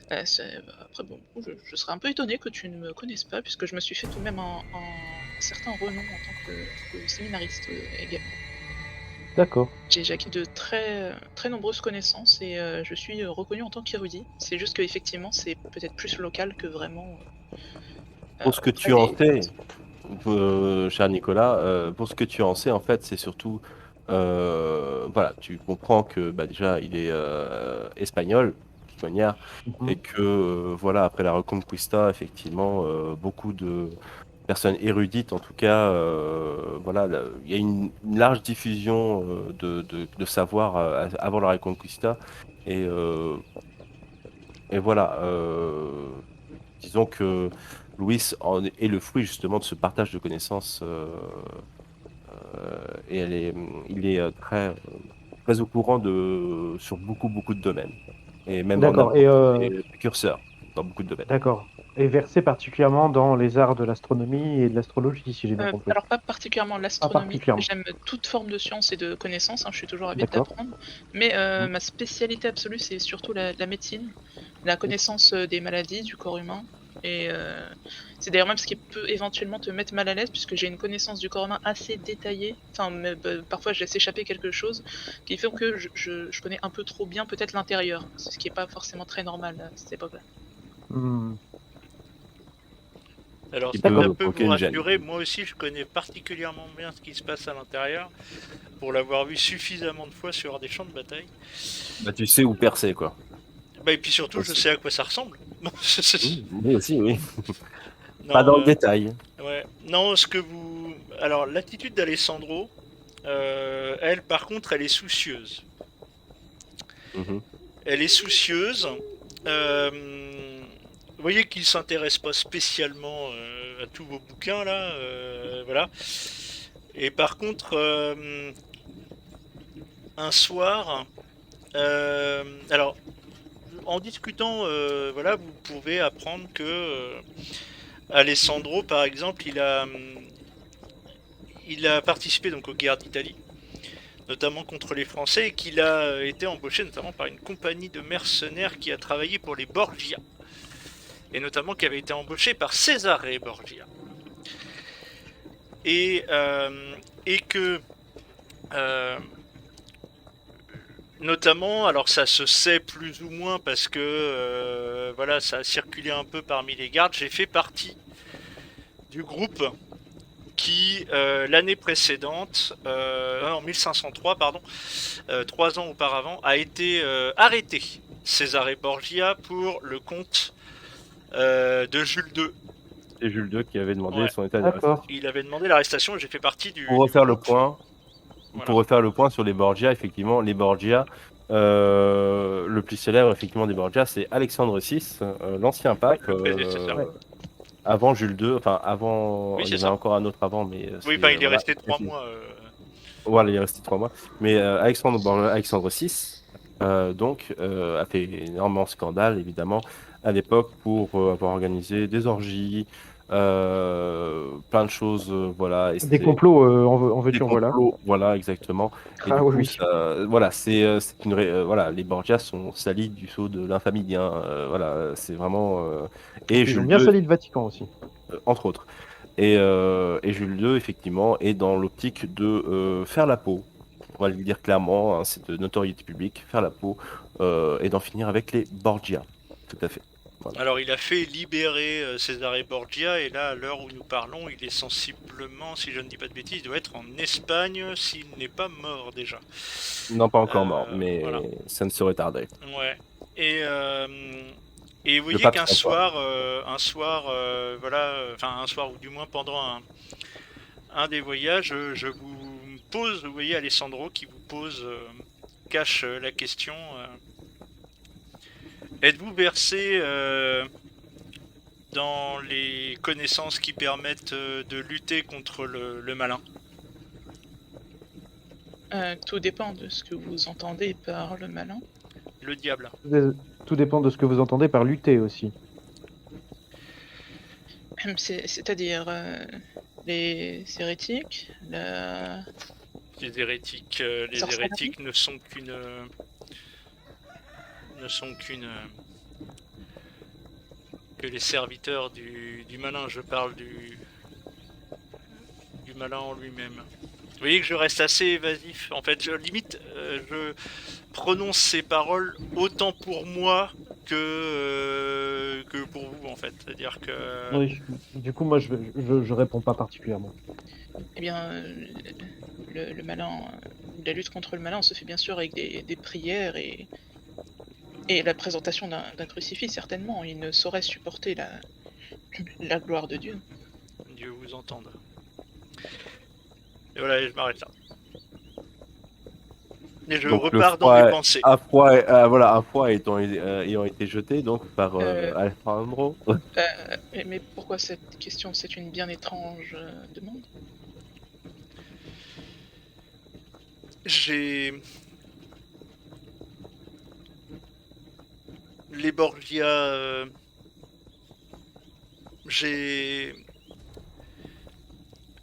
Après, bon, je serais un peu étonné que tu ne me connaisses pas, puisque je me suis fait tout de même un certain renom en tant que séminariste également. D'accord. J'ai acquis de très nombreuses connaissances et je suis reconnu en tant qu'érudit. C'est juste qu'effectivement, c'est peut-être plus local que vraiment pour ce que auprès tu en des sais, personnes. cher Nicolas, pour ce que tu en sais, en fait, c'est surtout, voilà, tu comprends que bah, déjà, il est espagnol, de toute manière, et Mhm. que, voilà, après la Reconquista, effectivement, beaucoup de personnes érudites, en tout cas, voilà, il y a une large diffusion de savoir avant la Reconquista, et, euh, et voilà. Disons que Louis est le fruit justement de ce partage de connaissances et il est très au courant sur beaucoup de domaines et même en D'accord. Amérique, il est précurseur dans beaucoup de domaines. D'accord. Et versé particulièrement dans les arts de l'astronomie et de l'astrologie, si j'ai bien compris. Alors pas particulièrement Pas l'astronomie, particulièrement. j'aime toute forme de science et de connaissances, hein, je suis toujours avide D'accord. d'apprendre, mais Mhm. ma spécialité absolue, c'est surtout la médecine, la connaissance, des maladies du corps humain et c'est d'ailleurs même ce qui peut éventuellement te mettre mal à l'aise puisque j'ai une connaissance du corps humain assez détaillée, enfin mais parfois je laisse échapper quelque chose qui fait que je connais un peu trop bien peut-être l'intérieur, ce qui est pas forcément très normal à cette époque-là. Hmm. Alors, Qui si peut ça D'accord. peut vous provoquer une gêne. rassurer, moi aussi je connais particulièrement bien ce qui se passe à l'intérieur pour l'avoir vu suffisamment de fois sur des champs de bataille. Bah, tu sais où percer quoi. Bah, et puis surtout, je Aussi. sais à quoi ça ressemble. Oui aussi, oui. Pas Non, dans le détail. ouais. Non, ce que vous. Alors, l'attitude d'Alessandro, elle, par contre, elle est soucieuse. Mhm. Elle est soucieuse. Euh, Vous voyez qu'il s'intéresse pas spécialement à tous vos bouquins là, voilà. Et par contre, un soir, alors en discutant, voilà, vous pouvez apprendre que Alessandro, par exemple, il a participé donc aux guerres d'Italie, notamment contre les Français, et qu'il a été embauché notamment par une compagnie de mercenaires qui a travaillé pour les Borgia, et notamment qui avait été embauché par Cesare Borgia. Et, euh, et que euh, notamment, alors ça se sait plus ou moins parce que voilà, ça a circulé un peu parmi les gardes. J'ai fait partie du groupe qui l'année précédente, en 1503 pardon, 3 ans auparavant, a été arrêté Cesare Borgia pour le compte de Jules II. C'est Jules II qui avait demandé Ouais, son état D'accord. d'arrestation. il avait demandé l'arrestation et j'ai fait partie Pour du refaire le groupe. point, Voilà. Pour refaire le point sur les Borgia, effectivement, les Borgia, le plus célèbre effectivement des Borgia, c'est Alexandre VI, l'ancien Ouais, pape, le prédécesseur. Ouais. avant Jules II, enfin avant, Oui, il y c'est en a ça. encore un autre avant, mais Oui, c'est enfin, il est voilà, resté 3 mois. voilà, il est resté 3 mois. Mais Alexandre VI, donc, a fait énormément de scandale, évidemment, à l'époque pour avoir organisé des orgies, plein de choses, voilà. Et Des c'est complots, en des veux-tu, en voilà. complots, voilà, exactement. Et Ah du oui, coup, oui. voilà, c'est voilà, les Borgia sont salis du sceau de l'infamie, hein, voilà, c'est vraiment. Et Ils ont Jules bien II, sali le Vatican aussi. entre autres. Et Jules II, effectivement, est dans l'optique de faire la peau. On va le dire clairement, hein, c'est de notoriété publique, faire la peau et d'en finir avec les Borgia. Tout à fait. Voilà. Alors, il a fait libérer Cesare Borgia, et là, à l'heure où nous parlons, il est sensiblement, si je ne dis pas de bêtises, il doit être en Espagne s'il n'est pas mort déjà. Non, pas encore mort, mais Voilà. ça ne saurait tarder. Ouais. Et, euh, et vous Le voyez pape qu'un François. soir, voilà, enfin un soir ou du moins pendant un des voyages, je vous pose, vous voyez Alessandro qui vous pose, cache la question. Êtes-vous versé dans les connaissances qui permettent de lutter contre le malin? Tout dépend de ce que vous entendez par le malin. Le diable. Tout dépend de ce que vous entendez par lutter aussi. C'est-à-dire les hérétiques, Les hérétiques, sorcellerie. ne sont qu'une, ne sont qu'une, que les serviteurs du malin. Je parle du malin en lui-même. Vous voyez que je reste assez évasif. En fait, limite, je prononce ces paroles autant pour moi que pour vous, en fait. C'est-à-dire que Oui, du coup, moi, je réponds pas particulièrement. Eh bien, le malin, la lutte contre le malin se fait bien sûr avec des prières et la présentation d'un crucifix, certainement. Il ne saurait supporter la gloire de Dieu. Dieu vous entende. Et voilà, je m'arrête là. Et je Donc le repars dans mes froid, pensées. voilà, un froid ayant été jeté donc par Alejandro. Mais pourquoi cette question? C'est une bien étrange demande. J'ai... Les Borgia...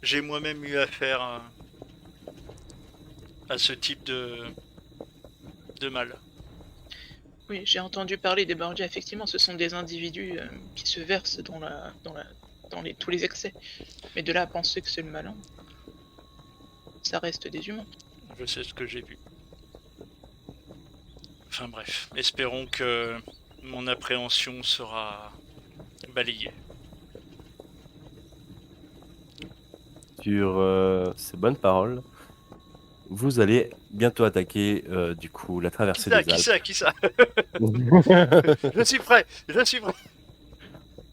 J'ai moi-même eu affaire à ce type de mal. Oui, j'ai entendu parler des Borgia, effectivement, ce sont des individus qui se versent dans tous les excès. Mais de là à penser que c'est le malin, ça reste des humains. Je sais ce que j'ai vu. Enfin bref, espérons que mon appréhension sera balayée. Sur ces bonnes paroles, vous allez bientôt attaquer du coup la traversée des Alpes. Qui ça Je suis prêt.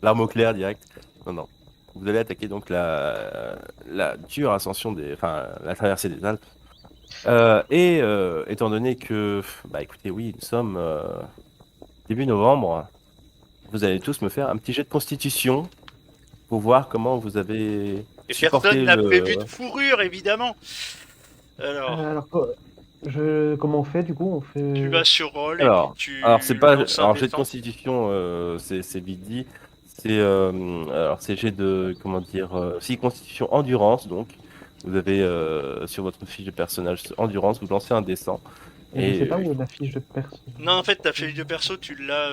L'arme au clair direct. Non, non. Vous allez attaquer donc la dure ascension enfin la traversée des Alpes. Étant donné que, bah écoutez, oui, nous sommes début novembre, vous allez tous me faire un petit jet de constitution pour voir comment vous avez Et supporté personne n'a prévu de fourrure, évidemment. Alors, Alors, comment on fait, du coup? On fait... tu vas sur roll et puis Alors, tu c'est pas. lances un Alors, jet de dessin. constitution, c'est vite dit. C'est jet de. Comment dire si, constitution endurance, donc. Vous avez sur votre fiche de personnage endurance, vous lancez un dessin. Et je sais pas Et où est ma fiche de perso. Non, en fait, ta feuille de perso, tu l'as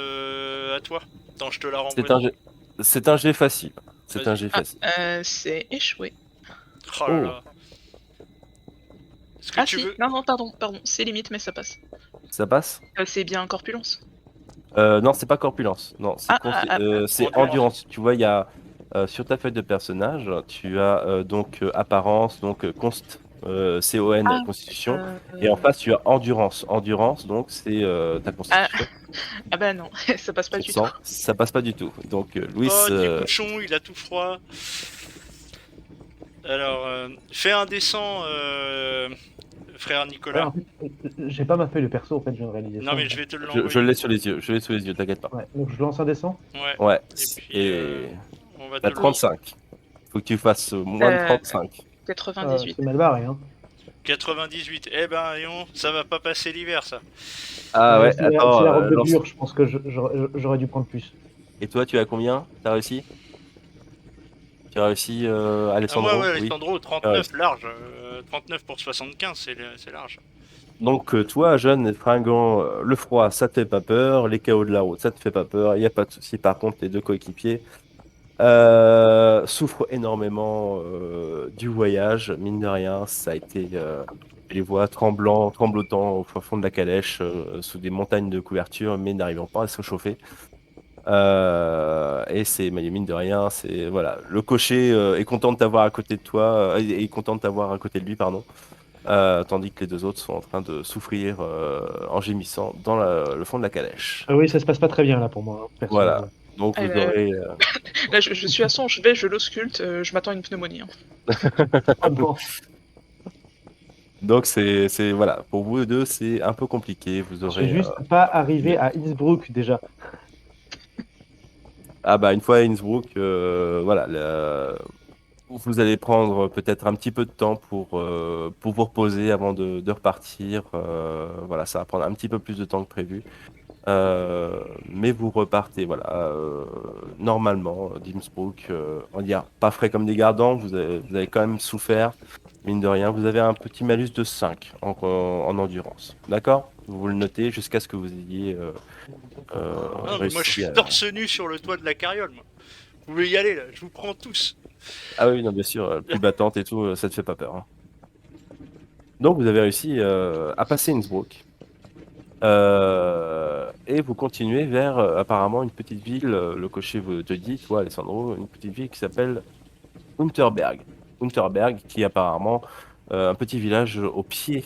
à toi. Attends, je te la renvoie. c'est un jet facile. C'est un Vas-y. jet Ah, facile. c'est échoué. Oh là là. Est-ce que Ah tu si, veux... non, pardon, c'est limite, mais ça passe. Ça passe C'est bien corpulence. Non, c'est pas corpulence. Non, c'est Endurance. endurance. Tu vois, il y a sur ta feuille de personnage, tu as donc apparence, donc CON, Ah, constitution, et en face tu as endurance. Endurance, donc c'est ta constitution. Ah bah non, ça passe pas C'est du le tout. sang. Ça passe pas du tout. Donc Louis, Oh, du bouchon, il a tout froid. Alors, fais un dessin, frère Nicolas. En fait, j'ai pas ma feuille de perso, en fait, je viens de réaliser ça. Non, mais je vais te je l'envoyer. l'ai sous les yeux. Je l'ai sous les yeux. T'inquiète pas. Ouais, donc je lance un dessin. Ouais. Ouais. Et puis, Et on va te t'as le... 35. Faut que tu fasses moins de 35. 98. C'est mal barré, hein. 98. Eh ben, Léon, ça va pas passer l'hiver, ça. Ah ouais. C'est Attends. la robe de Lance. bure, je pense que j'aurais dû prendre plus. Et toi, tu as combien? T'as réussi? qui a réussi, Ah, Alessandro? moi, ouais, Oui, Alessandro, qui a 39, réussi. large. 39 pour 75, c'est large. Donc, toi, jeune et fringant, le froid, ça te fait pas peur. Les chaos de la route, ça te fait pas peur. Il n'y a pas de souci. Par contre, les deux coéquipiers souffrent énormément du voyage. Mine de rien, ça a été. Je les vois tremblotant au fin fond de la calèche, sous des montagnes de couverture, mais n'arrivant pas à se chauffer. Et c'est, mais mine de rien, c'est voilà, le cocher est content de t'avoir à côté de toi, est content de t'avoir à côté de lui, pardon, tandis que les deux autres sont en train de souffrir en gémissant dans le fond de la calèche. Ah oui, ça se passe pas très bien là pour moi, hein, Voilà. personnellement. Donc Ah, vous aurez. là, je suis à son chevet, je l'ausculte, je m'attends à une pneumonie. Hein. Ah non. Donc c'est voilà, pour vous deux, c'est un peu compliqué. Vous Je suis aurez. juste pas arrivé à Innsbruck déjà. Ah bah une fois à Innsbruck, voilà, vous allez prendre peut-être un petit peu de temps pour vous reposer avant de repartir. Voilà, ça va prendre un petit peu plus de temps que prévu. Mais vous repartez, voilà, normalement, d'Innsbruck, on va dire pas frais comme des gardants, vous avez quand même souffert, mine de rien. Vous avez un petit malus de 5 en endurance. D'accord? Vous le notez jusqu'à ce que vous ayez Ah non, mais moi, je réussi suis à. torse nu sur le toit de la carriole, moi. Vous pouvez y aller, là, je vous prends tous. Ah oui, non, bien sûr, plus battante et tout, ça te fait pas peur, hein. Donc vous avez réussi à passer Innsbruck. Et vous continuez vers apparemment une petite ville, le cocher vous te dit, toi Alessandro, une petite ville qui s'appelle Unterberg. Unterberg qui est apparemment un petit village au pied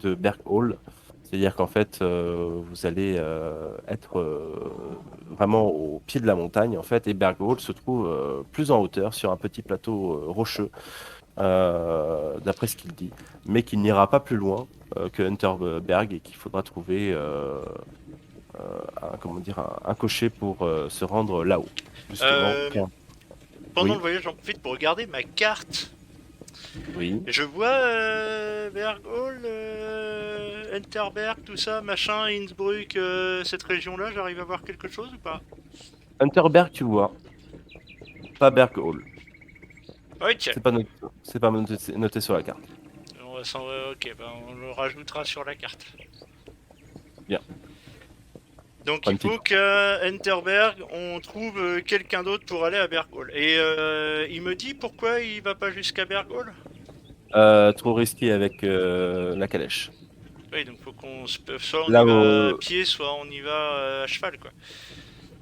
de Berghall. C'est-à-dire qu'en fait, vous allez être vraiment au pied de la montagne, en fait, et Berghall se trouve plus en hauteur sur un petit plateau rocheux, d'après ce qu'il dit, mais qu'il n'ira pas plus loin que Unterberg et qu'il faudra trouver comment dire, un cocher pour se rendre là-haut, justement. Euh, Pendant Oui, le voyage, j'en profite pour regarder ma carte. oui. Et je vois Berghall, Enterberg, tout ça, machin, Innsbruck, cette région-là, j'arrive à voir quelque chose ou pas? Unterberg, tu vois, pas Berghall. Ok. C'est pas noté sur la carte. On va ok, bah on le rajoutera sur la carte. Bien. Donc Pas il une petite. faut qu'à Enterberg, on trouve quelqu'un d'autre pour aller à Berghall. Et il me dit pourquoi il va pas jusqu'à Berghall? Trop risqué avec la calèche. Oui, donc soit on y Là, va à pied, soit on y va à cheval, quoi.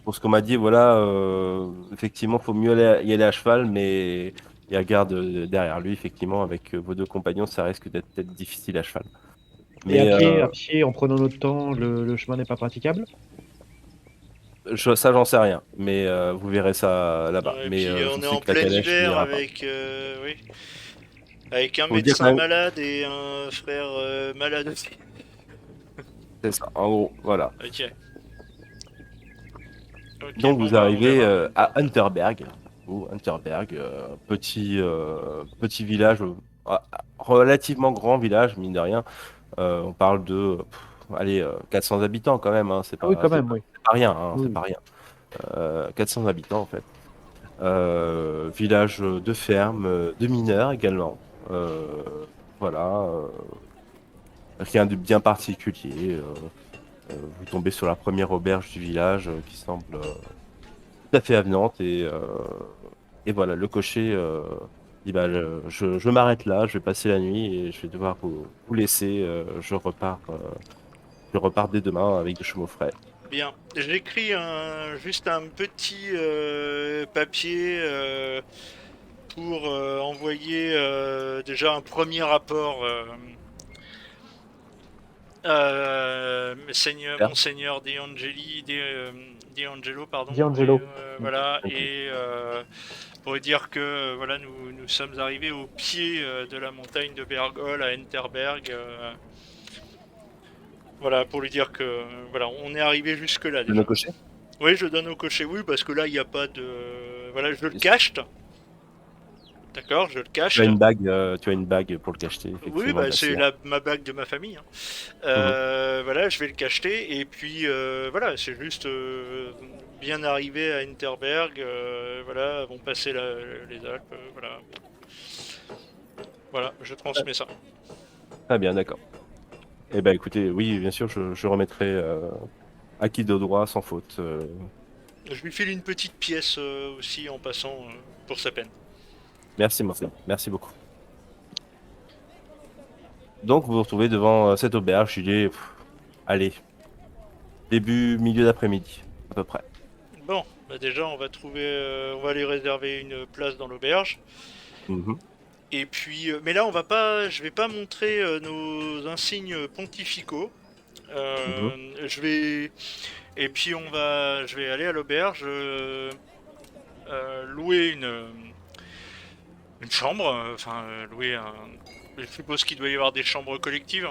pour ce qu'on m'a dit, voilà, effectivement, faut mieux y aller à cheval, mais il y a garde derrière lui, effectivement, avec vos deux compagnons, ça risque d'être peut-être difficile à cheval. Et Mais à pied, en prenant notre temps, le chemin n'est pas praticable? ça, j'en sais rien, mais vous verrez ça là-bas. Et Mais puis je on est sais en que la plein calèche hiver n'ira pas. avec, oui, avec un Faut vous dire quand médecin même, malade et un frère malade aussi. c'est ça. En gros, voilà. Ok. Ok, Donc bon vous bah on arrivez verra. à Unterberg, ou Unterberg, petit village, relativement grand village, mine de rien. On parle de, allez, 400 habitants quand même, hein. Ah oui, quand même, oui. C'est pas rien, hein, c'est Oui. pas rien. 400 habitants en fait. Village de ferme, de mineurs également. Voilà, rien de bien particulier. Vous tombez sur la première auberge du village qui semble tout à fait avenante et voilà, le cocher dit bah, je m'arrête là, je vais passer la nuit et je vais devoir vous laisser. Je repars dès demain avec des chevaux frais. Bien. J'écris juste un petit papier pour envoyer déjà un premier rapport. Super. Monseigneur De Angelo, pardon. D'Angelo. Voilà, Ok. et pour dire que voilà, nous sommes arrivés au pied de la montagne de Berghol à Enterberg. Voilà, pour lui dire que voilà, on est arrivé jusque là De nos déjà. cochers? Oui, je donne au cocher, oui, parce que là il n'y a pas de. Voilà, je le cache. D'accord, je le cache. Tu as une bague pour le cacheter, Oui, effectivement. bah, c'est Bastien. ma bague de ma famille, hein. Mhm. Voilà, je vais le cacheter et puis voilà, c'est juste bien arrivé à Interberg, voilà, vont passer les Alpes, voilà. Voilà, je transmets ça. Très bien, d'accord. Eh ben, écoutez, oui, bien sûr, je remettrai acquis de droit sans faute. Je lui file une petite pièce aussi en passant pour sa peine. Merci, Marcel. Merci beaucoup. Donc, vous vous retrouvez devant cette auberge. Il est, allez, milieu d'après-midi, à peu près. Bon, bah déjà on va aller réserver une place dans l'auberge. Mhm. Et puis, mais là je vais pas montrer nos insignes pontificaux. Mhm. Je vais et puis je vais aller à l'auberge louer une chambre, louer un. Je suppose qu'il doit y avoir des chambres collectives.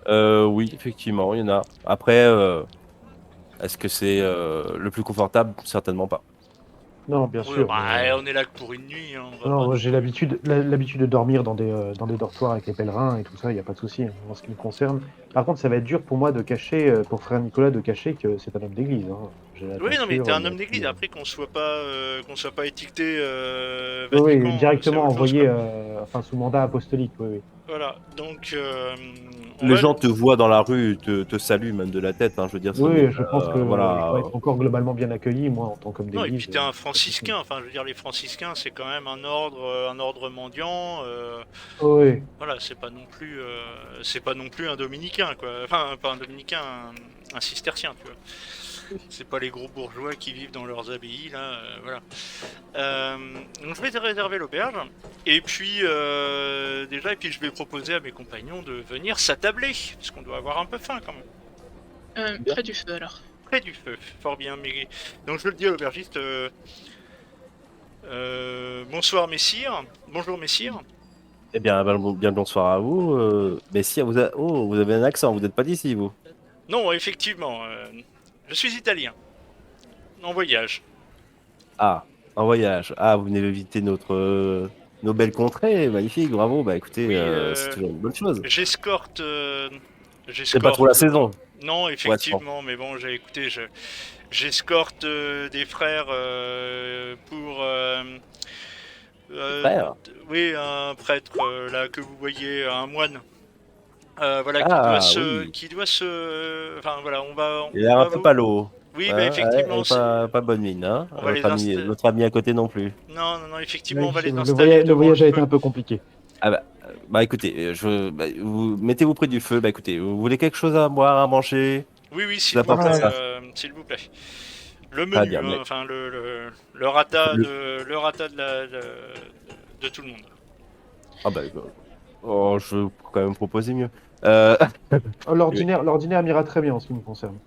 Oui, effectivement, il y en a. Après, est-ce que c'est le plus confortable? Certainement pas. Non, bien Oui, sûr, mais bah, on est là que pour une nuit, hein, on va non, pas moi, non j'ai plus. l'habitude de dormir dans des dortoirs avec les pèlerins et tout ça, il n'y a pas de souci hein, en ce qui me concerne. Par contre, ça va être dur pour moi de cacher, pour frère Nicolas, de cacher que c'est un homme d'église. Hein. J'ai la Oui, non, mais t'es teinture, un il y a homme d'église. tout. Après qu'on soit pas étiqueté Oui, oui, Vatican, c'est directement autre chose, quoi. envoyé, enfin sous mandat apostolique, oui, oui. Voilà. Donc, on Les va. gens te voient dans la rue, te saluent même de la tête. Hein, je veux dire, ce n'est Oui, je pense que je voilà. dois être encore globalement bien accueilli, moi, en tant qu'homme Non, et d'église, puis t'es un pas de souci. franciscain. Enfin, je veux dire, les franciscains, c'est quand même un ordre mendiant. Oui, Voilà, c'est pas non plus un dominicain, quoi. Enfin, pas un dominicain, un cistercien, tu vois. C'est pas les gros bourgeois qui vivent dans leurs abbayes, là. Voilà. Donc je vais réserver l'auberge. Et puis déjà, et puis je vais proposer à mes compagnons de venir s'attabler, parce qu'on doit avoir un peu faim quand même. Bien. Près du feu alors. Près du feu, fort bien. Mais donc je le dis à l'aubergiste. Bonsoir messire. Bonjour messire. Eh bien, bien le bonsoir à vous. Mais si, oh, vous avez un accent, vous n'êtes pas d'ici, vous. Non, effectivement, je suis italien. En voyage. Ah, en voyage. Ah, vous venez visiter nos belles contrées. Magnifique, bravo. Bah écoutez, Oui, c'est toujours une bonne chose. j'escorte. C'est pas trop la J'escorte. saison. Non, Ouais, c'est bon. effectivement, mais bon, j'ai écouté, j'escorte des frères pour. Frère. Oui, un prêtre là que vous voyez, un moine. Voilà, Ah, oui. qui doit se. Enfin voilà, Il a on l'air un va peu vous. palo. Oui, bah Hein, ouais, effectivement, et pas bonne mine, hein. on va les installer. Votre ami à côté non plus. Non, non, non, effectivement, on oui, va les installer le devant le voyage a été feu. un peu compliqué. Ah bah écoutez, vous mettez-vous près du feu. Bah écoutez, vous voulez quelque chose à boire, à manger? Oui, oui, Je vous apporte ça. s'il vous plaît. Le Très menu, bien, hein, mais enfin le rata le... le rata de tout le monde. Ah bah, oh, je vais quand même proposer mieux. Euh, Oh, l'ordinaire m'ira très bien en ce qui me concerne.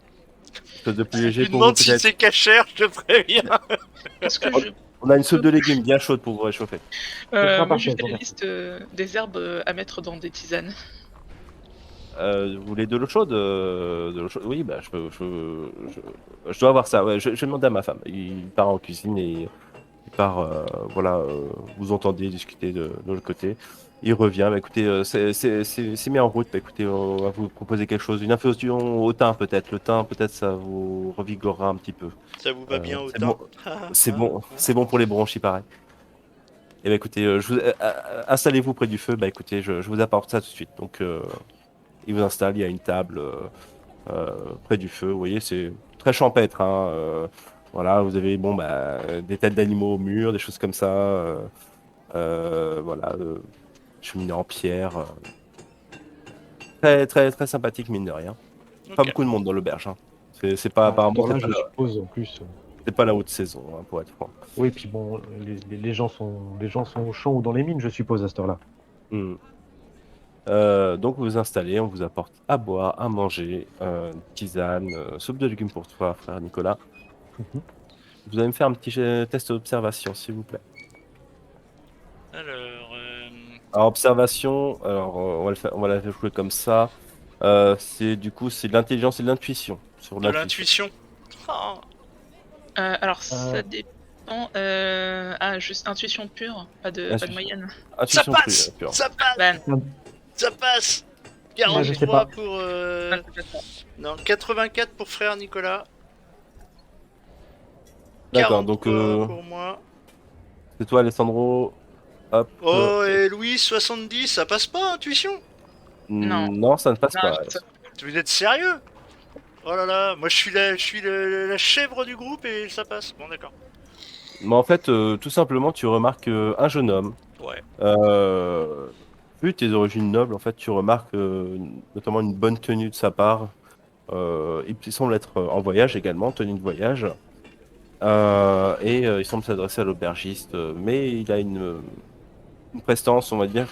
chose de plus Si léger tu pour vous demandes si peut-être. c'est cachère, je te préviens. Est-ce que je On a une soupe peux de légumes bien chaude pour vous réchauffer. Ce sera moi je parfait, je fais vous la remercie. liste des herbes à mettre dans des tisanes. Vous voulez de l'eau chaude? De l'eau chaude? Oui, bah, je dois avoir ça. Ouais, je vais demander à ma femme. Il part en cuisine et il part. Voilà, vous entendez discuter de l'autre côté. Il revient. Bah, écoutez, c'est mis en route. Bah, écoutez, on va vous proposer quelque chose. Une infusion au thym, peut-être. Le thym, peut-être, ça vous revigorera un petit peu. Ça vous va bien C'est autant. bon, c'est bon pour les bronches, il paraît. Et bah, écoutez, installez-vous près du feu. Bah, écoutez, je vous apporte ça tout de suite. Donc, il vous installe. Il y a une table. Près du feu. Vous voyez, c'est très champêtre. Hein, voilà, vous avez bon, bah, des têtes d'animaux au mur, des choses comme ça. Voilà, cheminée en pierre. Très, très, très sympathique, mine de rien. Pas Ok. beaucoup de monde dans l'auberge. Hein. C'est pas, À cette apparemment, heure-là, je suppose, en plus. c'est pas la haute saison, hein, pour être franc. Oui, puis bon, les gens sont au champ ou dans les mines, je suppose, à cette heure-là. Hmm. Donc vous vous installez, on vous apporte à boire, à manger, tisane, soupe de légumes pour toi, frère Nicolas. Mhm. Vous allez me faire un petit test d'observation, s'il vous plaît. Alors, Alors, observation, alors, on va la faire jouer comme ça. C'est du coup, c'est de l'intelligence et de l'intuition. Sur de l'intuition. l'intuition. Ah, Alors Euh, ça dépend. Non, juste intuition pure, pas de Intuition. moyenne. Ça Intuition passe pure. Ça passe Bah, Ça passe Moi, je sais 43 pas. pour... c'est pas ça. Non, 84 pour frère Nicolas. D'accord, donc 43 pour moi. c'est toi, Alessandro. Hop. Oh, et Louis, 70, ça passe pas, intuition? Non. Non, ça ne passe Non, pas. Vous êtes sérieux? Oh là là, moi je suis la chèvre du groupe et ça passe. Bon, d'accord. Mais en fait, tout simplement, tu remarques un jeune homme. Ouais. Vu tes origines nobles, en fait, tu remarques notamment une bonne tenue de sa part. Il semble être en voyage également, tenue de voyage. Il semble s'adresser à l'aubergiste, mais il a une prestance, on va dire,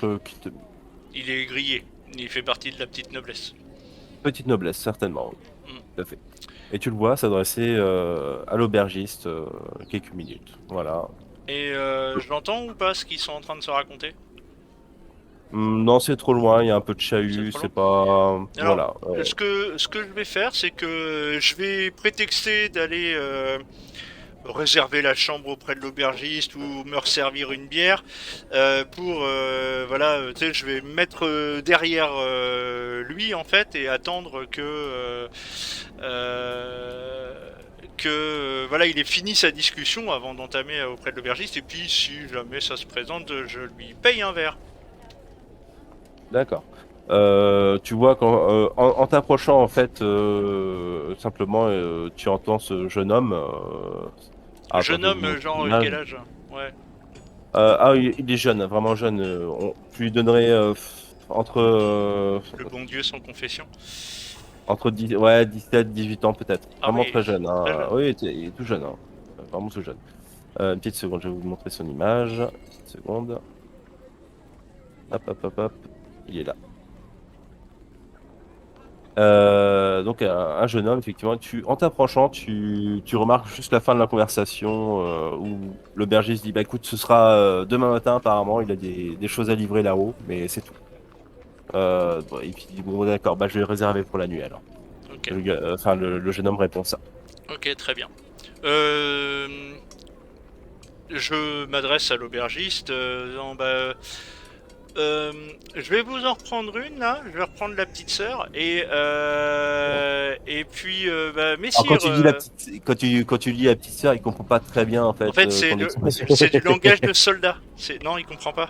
Il est grillé. Il fait partie de la petite noblesse. petite noblesse, certainement. Oui. Mm. Tout à fait. Et tu le vois s'adresser à l'aubergiste quelques minutes. Voilà. Et je l'entends ou pas ce qu'ils sont en train de se raconter? Non, c'est trop loin, il y a un peu de C'est chahut, trop c'est pas. Alors, Voilà. ce que je vais faire, c'est que je vais prétexter d'aller réserver la chambre auprès de l'aubergiste ou me resservir une bière voilà, tu sais, je vais me mettre derrière lui en fait et attendre que voilà, il ait fini sa discussion avant d'entamer auprès de l'aubergiste, et puis si jamais ça se présente, je lui paye un verre. D'accord. Tu vois en t'approchant en fait simplement tu entends ce jeune homme. Jeune Attends, je vais vous homme, montrer genre l'image. quel âge? Ouais. Il est jeune, vraiment jeune. Tu lui donnerais Le bon Dieu sans confession. entre 10, ouais, 17, 18 ans peut-être. Ah Vraiment oui, très jeune. Hein. très jeune. Oui, il est tout jeune. Hein. Vraiment tout jeune. Une petite seconde, je vais vous montrer son image. Une petite seconde. Hop. Il est là. Donc un jeune homme, effectivement, en t'approchant, tu remarques juste la fin de la conversation où l'aubergiste dit, bah écoute, ce sera demain matin apparemment, il a des choses à livrer là-haut, mais c'est tout. Bon, et puis il dit, bon d'accord, bah je vais réserver pour la nuit alors. Ok. Le jeune homme répond ça. Ok, très bien. Je m'adresse à l'aubergiste. Je vais vous en reprendre une là. Je vais reprendre la petite sœur et puis Alors messire. quand tu dis la petite sœur, il comprend pas très bien en fait, En fait, ton expression. c'est du langage de soldat. Non, il comprend pas.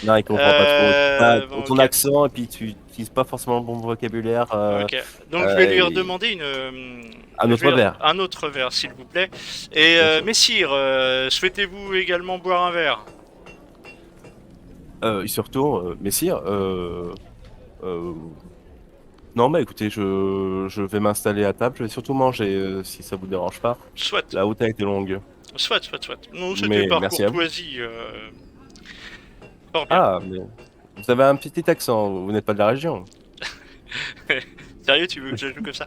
Non, il comprend pas trop. Bon, Ton ok. accent et puis tu n'utilises pas forcément le bon vocabulaire. Ok. Donc je vais lui Et- redemander Un autre verre. un autre verre, s'il vous plaît. Et Bien sûr. messire, souhaitez-vous également boire un verre? Il se retourne, messire. Non, bah écoutez, je vais m'installer à table. Je vais surtout manger si ça vous dérange pas. Soit. La route a été longue. Soit. Non, c'était Mais par merci à vous. courtoisie. Fort bien. Ah, mais vous avez un petit accent. Vous n'êtes pas de la région. Sérieux, tu veux que je joue comme ça?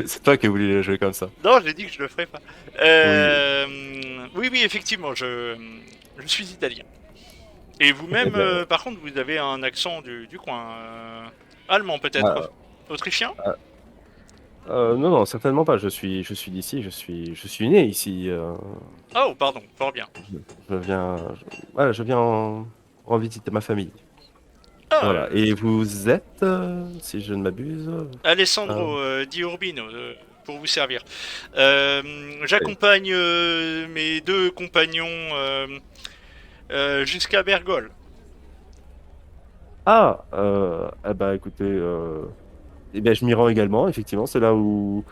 C'est toi qui as voulu jouer comme ça. Non, j'ai dit que je le ferais pas. Oui, effectivement, je suis italien. Et vous-même, Eh ben, par contre, vous avez un accent du coin. Allemand peut-être? ah, Autrichien? non, certainement pas. Je suis d'ici. Je suis né ici. Oh, pardon, fort bien. Voilà, je viens en visite ma famille. Ah, Voilà. Et vous êtes, si je ne m'abuse. Alessandro Di Urbino, pour vous servir. J'accompagne mes deux compagnons jusqu'à Bergol. Ah, eh ben, écoutez, eh ben, je m'y rends également, effectivement. C'est là où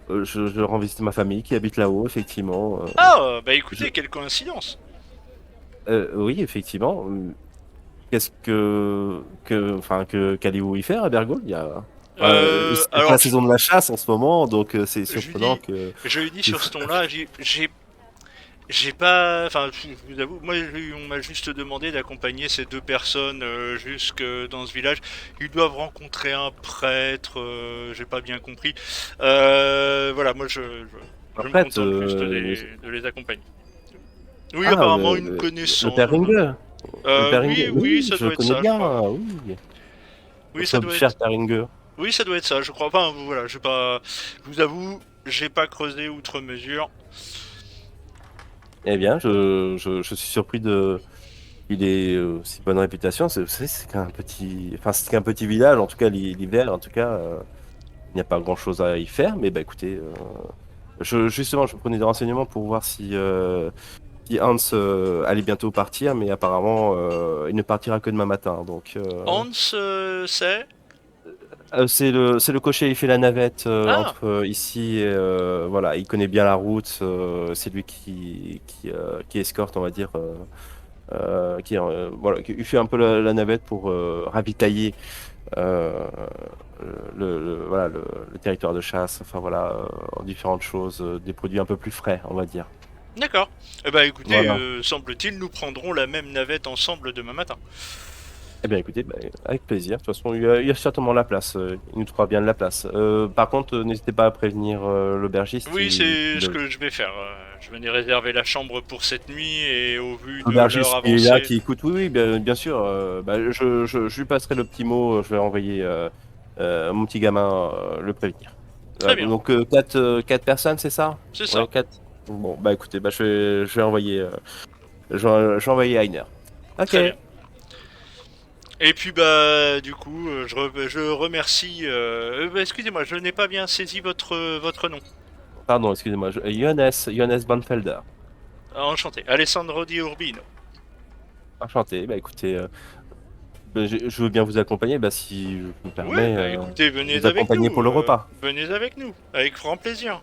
je rends visite à ma famille qui habite là-haut, effectivement. Ah, bah écoutez, je- quelle coïncidence. oui, effectivement. Qu'allez-vous y faire à Bergol? C'est pas Alors, la saison de la chasse en ce moment, donc c'est je lui surprenant dis, que. je lui dis sur ce ton-là, j'ai pas, enfin, je vous avoue, moi, on m'a juste demandé d'accompagner ces deux personnes jusque dans ce village. Ils doivent rencontrer un prêtre, j'ai pas bien compris. Voilà, moi, je En me fait, contente juste de les accompagner. Oui, ah, apparemment une le connaissance. père Ringue. Le père Oui, Ringue. oui, ça Je doit le être connais ça, je bien, crois. oui. Oui, ça Notre doit cher être. père Ringue. Oui, ça doit être ça, je crois. Enfin, voilà, j'ai pas. Je vous avoue, j'ai pas creusé outre mesure. Eh bien, je suis surpris de qu'il ait si bonne réputation. Vous savez, c'est qu'un petit, enfin, c'est qu'un petit village. En tout cas, l'hiver, en tout cas, il n'y a pas grand-chose à y faire. Mais bah, écoutez, justement, je prenais des renseignements pour voir si Hans allait bientôt partir, mais apparemment, il ne partira que demain matin. Donc, Hans, c'est... c'est le cocher. Il fait la navette Ah, entre ici et voilà. Il connaît bien la route. C'est lui qui escorte, on va dire. Voilà, qui fait un peu la navette pour ravitailler euh, voilà, le territoire de chasse, enfin voilà, en différentes choses, des produits un peu plus frais, on va dire. d'accord. Eh ben écoutez, Voilà. semble-t-il, nous prendrons la même navette ensemble demain matin. Eh bien écoutez, bah, avec plaisir. De toute façon, il y a certainement la place. Il nous trouvera bien de la place. Par contre, n'hésitez pas à prévenir l'aubergiste. Oui, c'est ce que je vais faire. Je venais réserver la chambre pour cette nuit et au vu de l'heure L'aubergiste qui est là, avancée... qui écoute, oui, oui, bien sûr. Bah, je lui passerai le petit mot. Je vais envoyer mon petit gamin le prévenir. Très bien, Donc quatre personnes, c'est ça? c'est ça. Ouais, quatre. Bon, bah écoutez, bah, je vais envoyer, je vais envoyer Heiner. Ok. Très bien. Et puis bah du coup, je remercie... bah, excusez-moi, je n'ai pas bien saisi votre nom. Pardon, excusez-moi. Johannes Banfelder. Enchanté. Alessandro Di Urbino. Enchanté. Bah écoutez, bah, je veux bien vous accompagner, bah, si je me Ouais, permets, bah écoutez, venez vous avec accompagner nous. pour le repas. Venez avec nous, avec grand plaisir.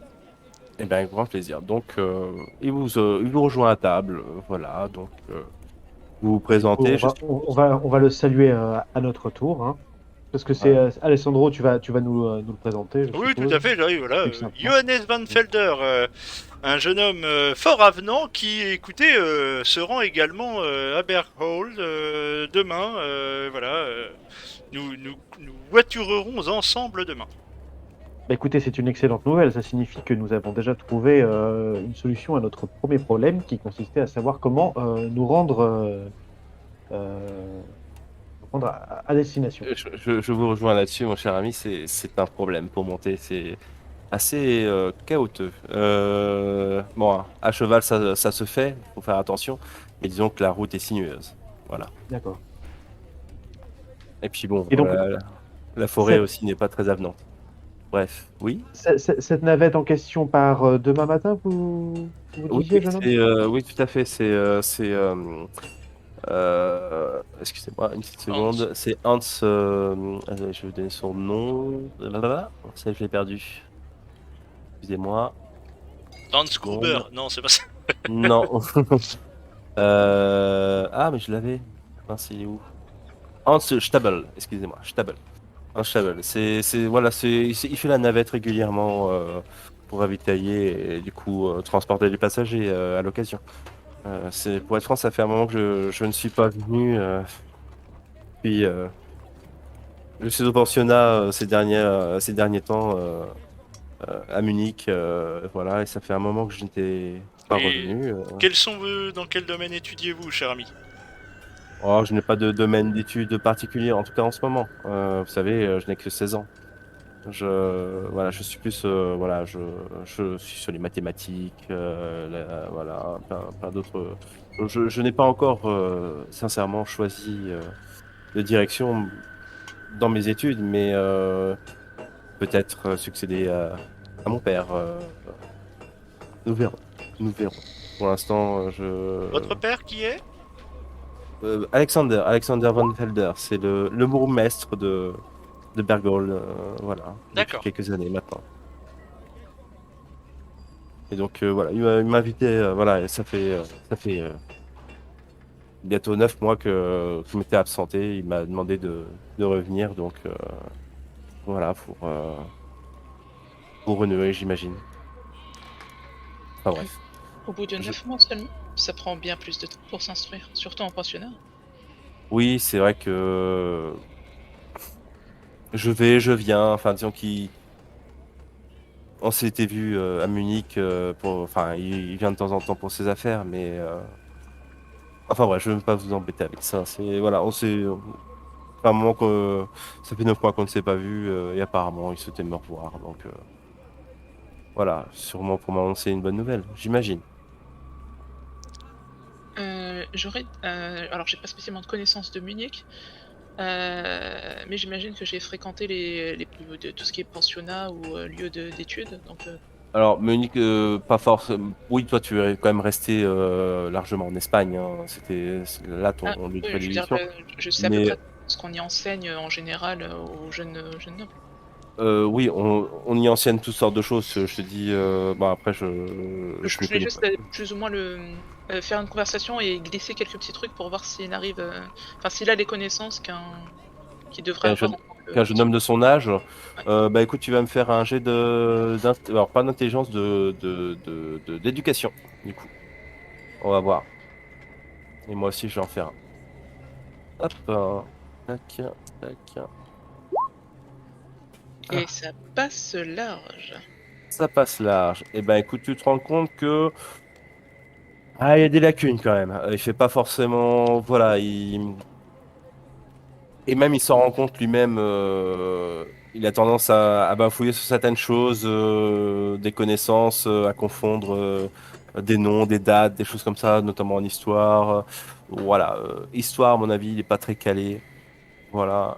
Eh bien, avec grand plaisir. Donc, il vous rejoint à table. Voilà. Donc, vous vous Du coup, présentez. on va le saluer à notre tour, hein. Parce que c'est Ouais. Alessandro, tu vas nous le présenter, je Oui, tout à suppose, fait, j'arrive, voilà. plus simplement. Johannes Van Felder, un jeune homme fort avenant qui, écoutez, se rend également à Berghold demain. Voilà, nous voiturerons ensemble demain. Bah, écoutez, c'est une excellente nouvelle. Ça signifie que nous avons déjà trouvé une solution à notre premier problème qui consistait à savoir comment euh, nous rendre à destination. Je vous rejoins là-dessus, mon cher ami. C'est un problème pour monter. C'est assez chaotique. Bon, hein, à cheval, ça se fait. Faut faire attention. Mais disons que la route est sinueuse. Voilà. D'accord. Et puis bon, Et donc, la forêt cette, aussi n'est pas très avenante. Bref, oui. cette navette en question part demain matin, vous Oui, disiez, jeune homme? oui, tout à fait. Excusez-moi, une petite Hans. seconde. C'est Hans. Attendez, je vais vous donner son nom. Blablabla. Ça, je l'ai perdu. Excusez-moi. Hans Gruber, Seconde. non, c'est pas ça. Non. Ah, mais je l'avais. Mince, il est où? Hans Stabel. Excusez-moi. Stabel. Hans Stabel. Voilà, il fait la navette régulièrement pour ravitailler et du coup transporter les passagers à l'occasion. Pour être franc, ça fait un moment que je ne suis pas venu. Puis je suis au pensionnat ces derniers temps à Munich. Voilà, et ça fait un moment que je n'étais pas Et revenu. dans quel domaine étudiez-vous, cher ami? Oh, je n'ai pas de domaine d'études particulier, en tout cas en ce moment. Vous savez, je n'ai que 16 ans. Voilà, je suis plus, voilà, je suis sur les mathématiques, voilà, plein d'autres. Je n'ai pas encore, sincèrement, choisi de direction dans mes études, mais peut-être succéder à mon père. Nous verrons. Nous verrons. Pour l'instant, Votre père qui est? Alexander von Felder, c'est le bourgmestre de Bergol, voilà, depuis D'accord. quelques années maintenant. Et donc voilà, il m'a invité, voilà, et ça fait bientôt 9 mois que je m'étais absenté. Il m'a demandé de revenir, donc voilà, pour renouer, j'imagine. Enfin bref. Au bout de Je- 9 mois seulement, ça prend bien plus de temps pour s'instruire, surtout en pensionnat. Oui, c'est vrai que je vais, je viens. Enfin, disons on s'était vu à Munich enfin, il vient de temps en temps pour ses affaires, mais enfin bref, je ne veux pas vous embêter avec ça. C'est voilà, ça fait un moment que ça fait 9 mois qu'on ne s'est pas vu et apparemment il souhaitait me revoir. Donc voilà, sûrement pour m'annoncer une bonne nouvelle, j'imagine. Alors, j'ai pas spécialement de connaissances de Munich, mais j'imagine que j'ai fréquenté tout ce qui est pensionnat ou lieu d'études. Donc, Alors, Munich, pas forcément. Oui, toi, tu es quand même resté largement en Espagne. Hein. Là ah, ton lieu de oui, je veux dire, prédilection. je sais à peu Mais près ce qu'on y enseigne en général aux jeunes nobles. oui, on y enseigne toutes sortes de choses. Je te dis, bon, après, je Je m'y voulais connais pas. juste plus ou moins faire une conversation et glisser quelques petits trucs pour voir s'il arrive, enfin s'il a les connaissances qu'il devrait Qu'un avoir jeune, en tant qu'un jeune homme de son âge, ouais. bah écoute, tu vas me faire un jet alors pas d'intelligence, d'éducation, du coup. On va voir. Et moi aussi, je vais en faire un. Hop, tac, tac. Et ça passe large. Ça passe large. Et ben écoute, tu te rends compte que il y a des lacunes quand même. Il fait pas forcément, voilà, et même il s'en rend compte lui-même. Il a tendance à bafouiller sur certaines choses, des connaissances, à confondre des noms, des dates, des choses comme ça, notamment en histoire. Voilà, histoire, à mon avis, il n'est pas très calé. Voilà,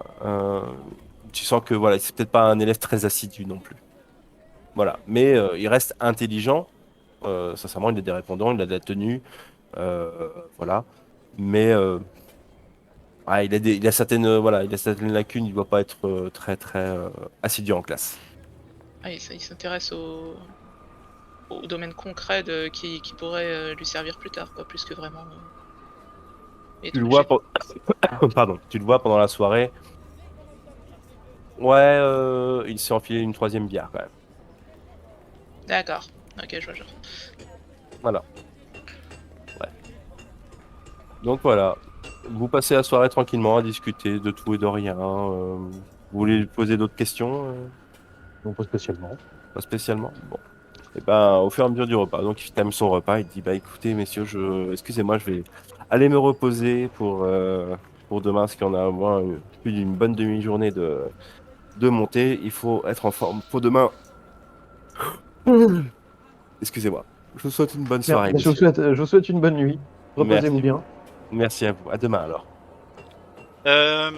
tu sens que voilà, c'est peut-être pas un élève très assidu non plus. Voilà, mais il reste intelligent. Sincèrement, il a des répondants, il a de la tenue, voilà. Mais il a certaines, voilà, il a certaines lacunes. Il doit pas être très très assidu en classe. Ah, il s'intéresse au domaine concret qui pourrait lui servir plus tard, quoi, plus que vraiment Tu le être vois, génie. pardon, tu le vois pendant la soirée. Ouais, il s'est enfilé une troisième bière quand même. D'accord. Ok, je vois, je vois. Voilà. Ouais. Donc voilà. Vous passez la soirée tranquillement à discuter de tout et de rien. Vous voulez lui poser d'autres questions? Non, pas spécialement. Pas spécialement. Bon. Et ben, au fur et à mesure du repas. Donc, il termine son repas. Il dit, bah, écoutez, messieurs, excusez-moi, je vais aller me reposer pour demain, parce qu'on a au moins plus d'une bonne demi-journée de montée. Il faut être en forme pour demain. Excusez-moi. Je vous souhaite une bonne Bien, soirée, mais messieurs. je vous souhaite une bonne nuit. Reposez-vous Merci. bien. Merci à vous. À demain, alors. Euh,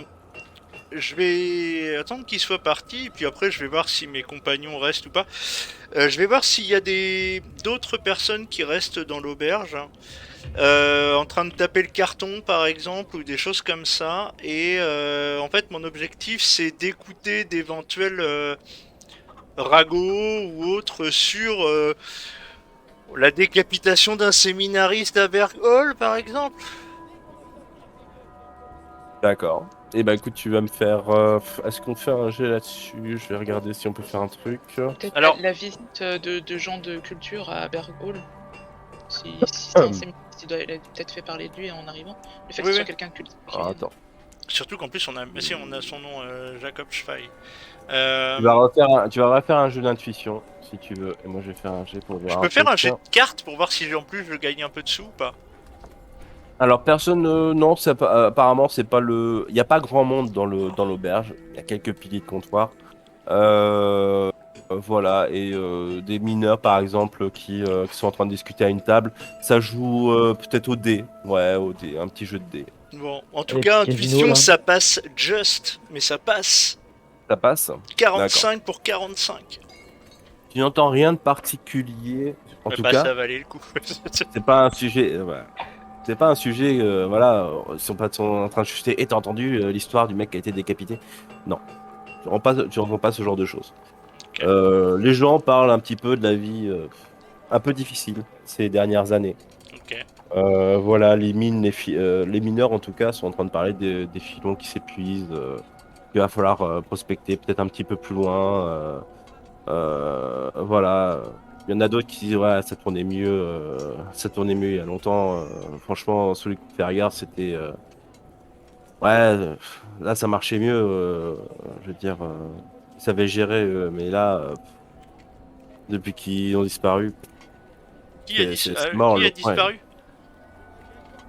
je vais attendre qu'il soit parti, puis après je vais voir si mes compagnons restent ou pas. Je vais voir s'il y a d'autres personnes qui restent dans l'auberge, hein. En train de taper le carton par exemple, ou des choses comme ça. Et en fait mon objectif c'est d'écouter d'éventuels ragots ou autres sur la décapitation d'un séminariste à Bergol par exemple. D'accord. Eh ben, écoute, tu vas me faire. Est-ce qu'on fait un jet là-dessus? Je vais regarder si on peut faire un truc. Peut-être Alors, la visite de gens de culture à Berghaul. Si c'est un séminaire, il a peut-être fait parler de lui en arrivant. Le fait que oui, ce oui. soit quelqu'un de culture qui Ah, vienne. attends. Surtout qu'en plus on a son nom, Jacob Schweig. Tu vas refaire un jeu d'intuition, si tu veux. Et moi, je vais faire un jet pour Je voir un peux faire truc. un jet de cartes pour voir si en plus je gagne un peu de sous ou pas. Alors, personne, non, apparemment, c'est pas le. Il n'y a pas grand monde dans l'auberge. Il y a quelques piliers de comptoir. Voilà, et des mineurs, par exemple, qui sont en train de discuter à une table. Ça joue peut-être au dé. Ouais, au dé, un petit jeu de dé. Bon, en tout Allez, cas, piquez le vino, intuition là. ça passe juste, mais ça passe. Ça passe? D'accord. 45 pour 45. Tu n'entends rien de particulier. En Mais tout bah ça cas, valait le coup. c'est pas un sujet. Voilà. C'est pas un sujet, voilà, ils sont en train de chuter. Et t'as entendu l'histoire du mec qui a été décapité? Non, tu entends pas ce genre de choses. Ok. Les gens parlent un petit peu de la vie un peu difficile ces dernières années. Ok. Voilà, les mineurs en tout cas sont en train de parler des filons qui s'épuisent, qu'il va falloir prospecter peut-être un petit peu plus loin. Voilà. Il y en a d'autres qui disent ouais, ça tournait mieux il y a longtemps. Franchement, celui de Ferrier, c'était ouais, là ça marchait mieux. Je veux dire, ils savaient gérer, mais là, depuis qu'ils ont disparu, c'est mort. Qui a Ouais. disparu?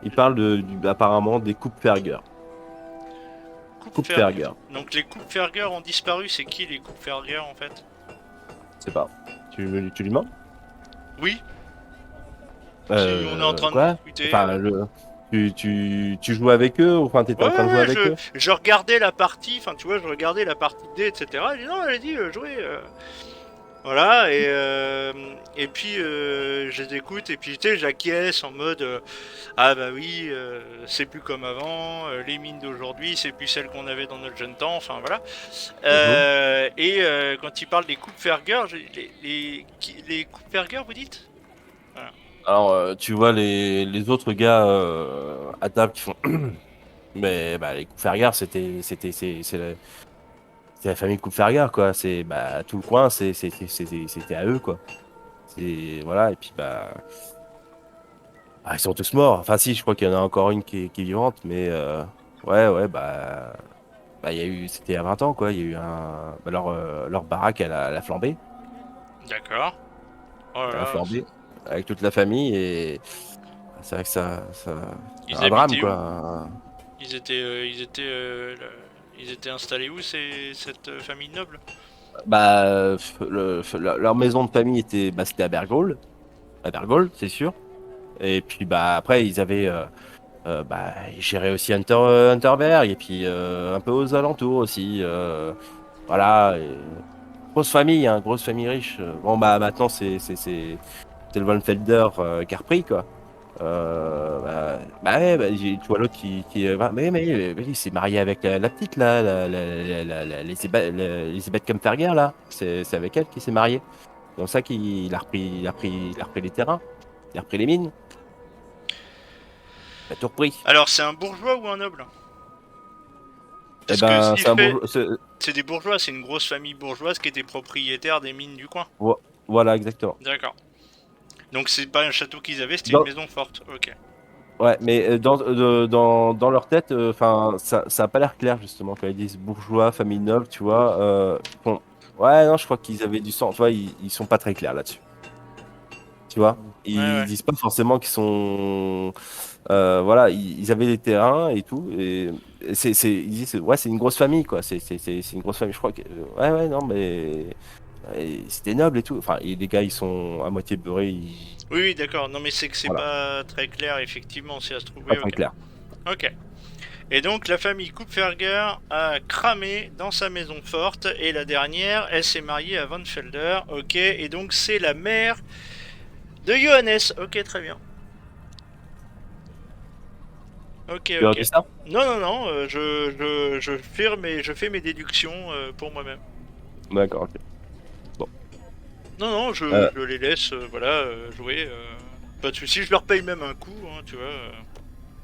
Ils parlent apparemment des coupes Ferrier. Coupe Ferger. Ferrier, Donc les coupes Ferger ont disparu, c'est qui les coupes Ferger en fait? je sais pas. Tu lui demandes? Oui, si on est en train de Quoi? discuter. Enfin, tu jouais avec eux, enfin t'étais en train de jouer avec eux. je regardais la partie, enfin tu vois, je regardais la partie D, etc. Je dis non, allez-y, jouez. Voilà, et puis je les écoute, et puis tu sais, j'acquiesce en mode ah bah oui, c'est plus comme avant, les mines d'aujourd'hui, c'est plus celles qu'on avait dans notre jeune temps, enfin voilà. Et quand il parle des coupes Ferger, les coupes Ferger, vous dites? Alors, tu vois les autres gars à table qui font. Mais bah, les Coufergar, c'est la famille Coufergar, quoi. C'est bah, tout le coin, c'était à eux, quoi. Voilà, et puis bah, ils sont tous morts. Enfin, si, je crois qu'il y en a encore une qui est vivante, mais ouais, bah, il y a eu, c'était il y a 20 ans, quoi. Il y a eu bah, leur baraque, elle a flambé. D'accord. Oh là Elle a là, flambé avec toute la famille, et c'est vrai que ils c'est un drame, habitaient où? quoi. Ils étaient installés où, cette famille noble? Bah, leur maison de famille c'était à Bergol, c'est sûr. Et puis bah après ils avaient, bah ils géraient aussi Hunterberg et puis un peu aux alentours aussi. Voilà, grosse famille, hein, grosse famille riche. Bon bah maintenant c'est le Von Felder qui a repris, quoi. Ouais, bah, tu vois l'autre mais il s'est marié avec la petite là, Elisabeth Kemperger là. C'est avec elle qu'il s'est marié. C'est comme ça il a repris les terrains, il a repris les mines, il a tout repris. Alors, c'est un bourgeois ou un noble? Et Parce que ben s'il c'est un fait... bourgeois. C'est des bourgeois, c'est une grosse famille bourgeoise qui était propriétaire des mines du coin. Voilà, exactement. D'accord. Donc c'est pas un château qu'ils avaient, c'était Dans- une maison forte. Ok. Ouais, mais dans leur tête, enfin, ça a pas l'air clair justement quand ils disent bourgeois, famille noble, tu vois. Bon, ouais, non, je crois qu'ils avaient du sang. Tu vois, ils sont pas très clairs là-dessus. Tu vois, ils Ouais. disent pas forcément qu'ils sont, voilà, ils avaient des terrains et tout, et ils disent, ouais, c'est une grosse famille, quoi. C'est une grosse famille. Je crois que, ouais, non, mais c'était noble et tout. Enfin, et les gars, ils sont à moitié beurrés, Oui, d'accord. Non, mais c'est que c'est voilà, pas très clair, effectivement, si ça se trouve. pas Oui, très ok. clair. Ok. Et donc la famille Kupferger a cramé dans sa maison forte, et la dernière, elle s'est mariée à Van Felder. Ok. Et donc c'est la mère de Johannes. Ok, très bien. Ok, Tu as ok. dit ça? Non, je fais mes déductions pour moi-même. D'accord, ok. Bon. Non, Euh, je les laisse voilà, jouer. Pas de soucis, je leur paye même un coup, hein, tu vois.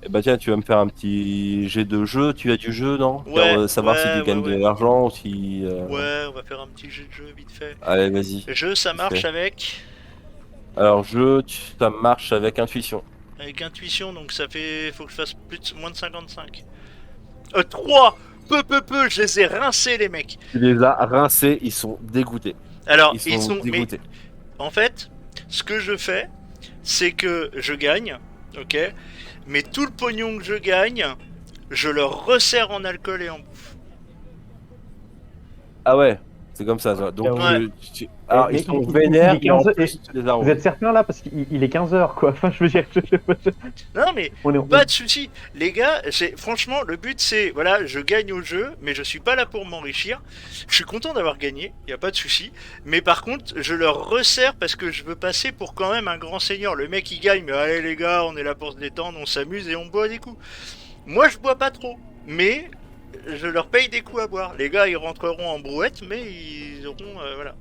Eh ben tiens, tu vas me faire un petit jet de jeu. Tu as du jeu, non? Ouais, Savoir si tu gagnes de l'argent ou si. Ouais, on va faire un petit jeu de jeu vite fait. Allez, vas-y. Jeu, ça Vite fait. marche avec Alors, ça marche avec intuition. intuition, donc ça fait. Faut que je fasse moins de 55. 3. Peu, je les ai rincés, les mecs. Tu les as rincés, ils sont dégoûtés. Alors, Ils sont Mais dégoûtés. en fait, ce que je fais, c'est que je gagne, ok, mais tout le pognon que je gagne, je le resserre en alcool et en bouffe. Ah ouais, c'est comme ça. Donc, Ah ouais. alors, Mais ils sont il vénères est et en 15 plus, tu les Vous arroses. êtes certain là parce qu'il est 15h quoi. Enfin, je veux dire, Non, mais on est, pas de souci, les gars. Franchement, le but c'est, voilà, je gagne au jeu, mais je suis pas là pour m'enrichir. Je suis content d'avoir gagné, y a pas de souci. Mais par contre, je leur resserre parce que je veux passer pour quand même un grand seigneur. Le mec il gagne, mais allez les gars, on est là pour se détendre, on s'amuse et on boit des coups. Moi, je bois pas trop, mais je leur paye des coups à boire. Les gars, ils rentreront en brouette, mais ils auront, voilà.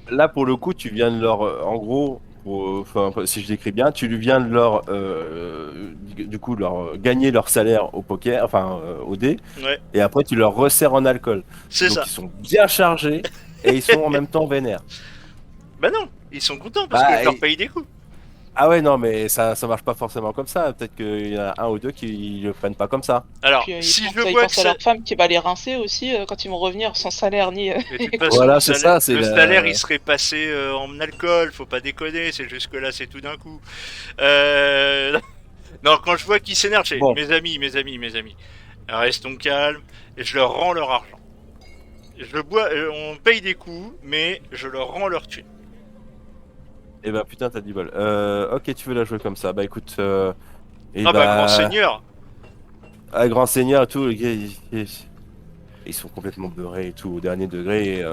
Là, pour le coup, tu viens de leur. En gros, enfin, si je décris bien, tu viens de leur. Du coup, leur gagner leur salaire au poker, enfin, au dé, Ouais, et après, tu leur resserres en alcool. c'est Donc, ça. ils sont bien chargés et ils sont en même temps vénères. Bah non, ils sont contents parce que je leur paye des coups. Ah ouais, non, mais ça marche pas forcément comme ça. Peut-être qu'il y en a un ou deux qui le prennent pas comme ça. Alors, Puis si ils je pensent vois que à ça... leur femme qui va les rincer aussi quand ils vont revenir sans salaire ni. De toute façon, Voilà, le c'est salaire, ça, c'est le la- salaire, il serait passé en alcool, faut pas déconner, c'est juste que là, c'est tout d'un coup. Euh... Non, quand je vois qu'ils s'énervent, j'ai Bon. mes amis, restons calmes, et je leur rends leur argent. Je bois, on paye des coups, mais je leur rends leur thune. Eh ben putain, t'as du bol. Ok, tu veux la jouer comme ça. Bah écoute, Et Ah bah, grand bah, seigneur. à grand seigneur et tout, les gars, ils sont complètement beurrés et tout au dernier degré. Et,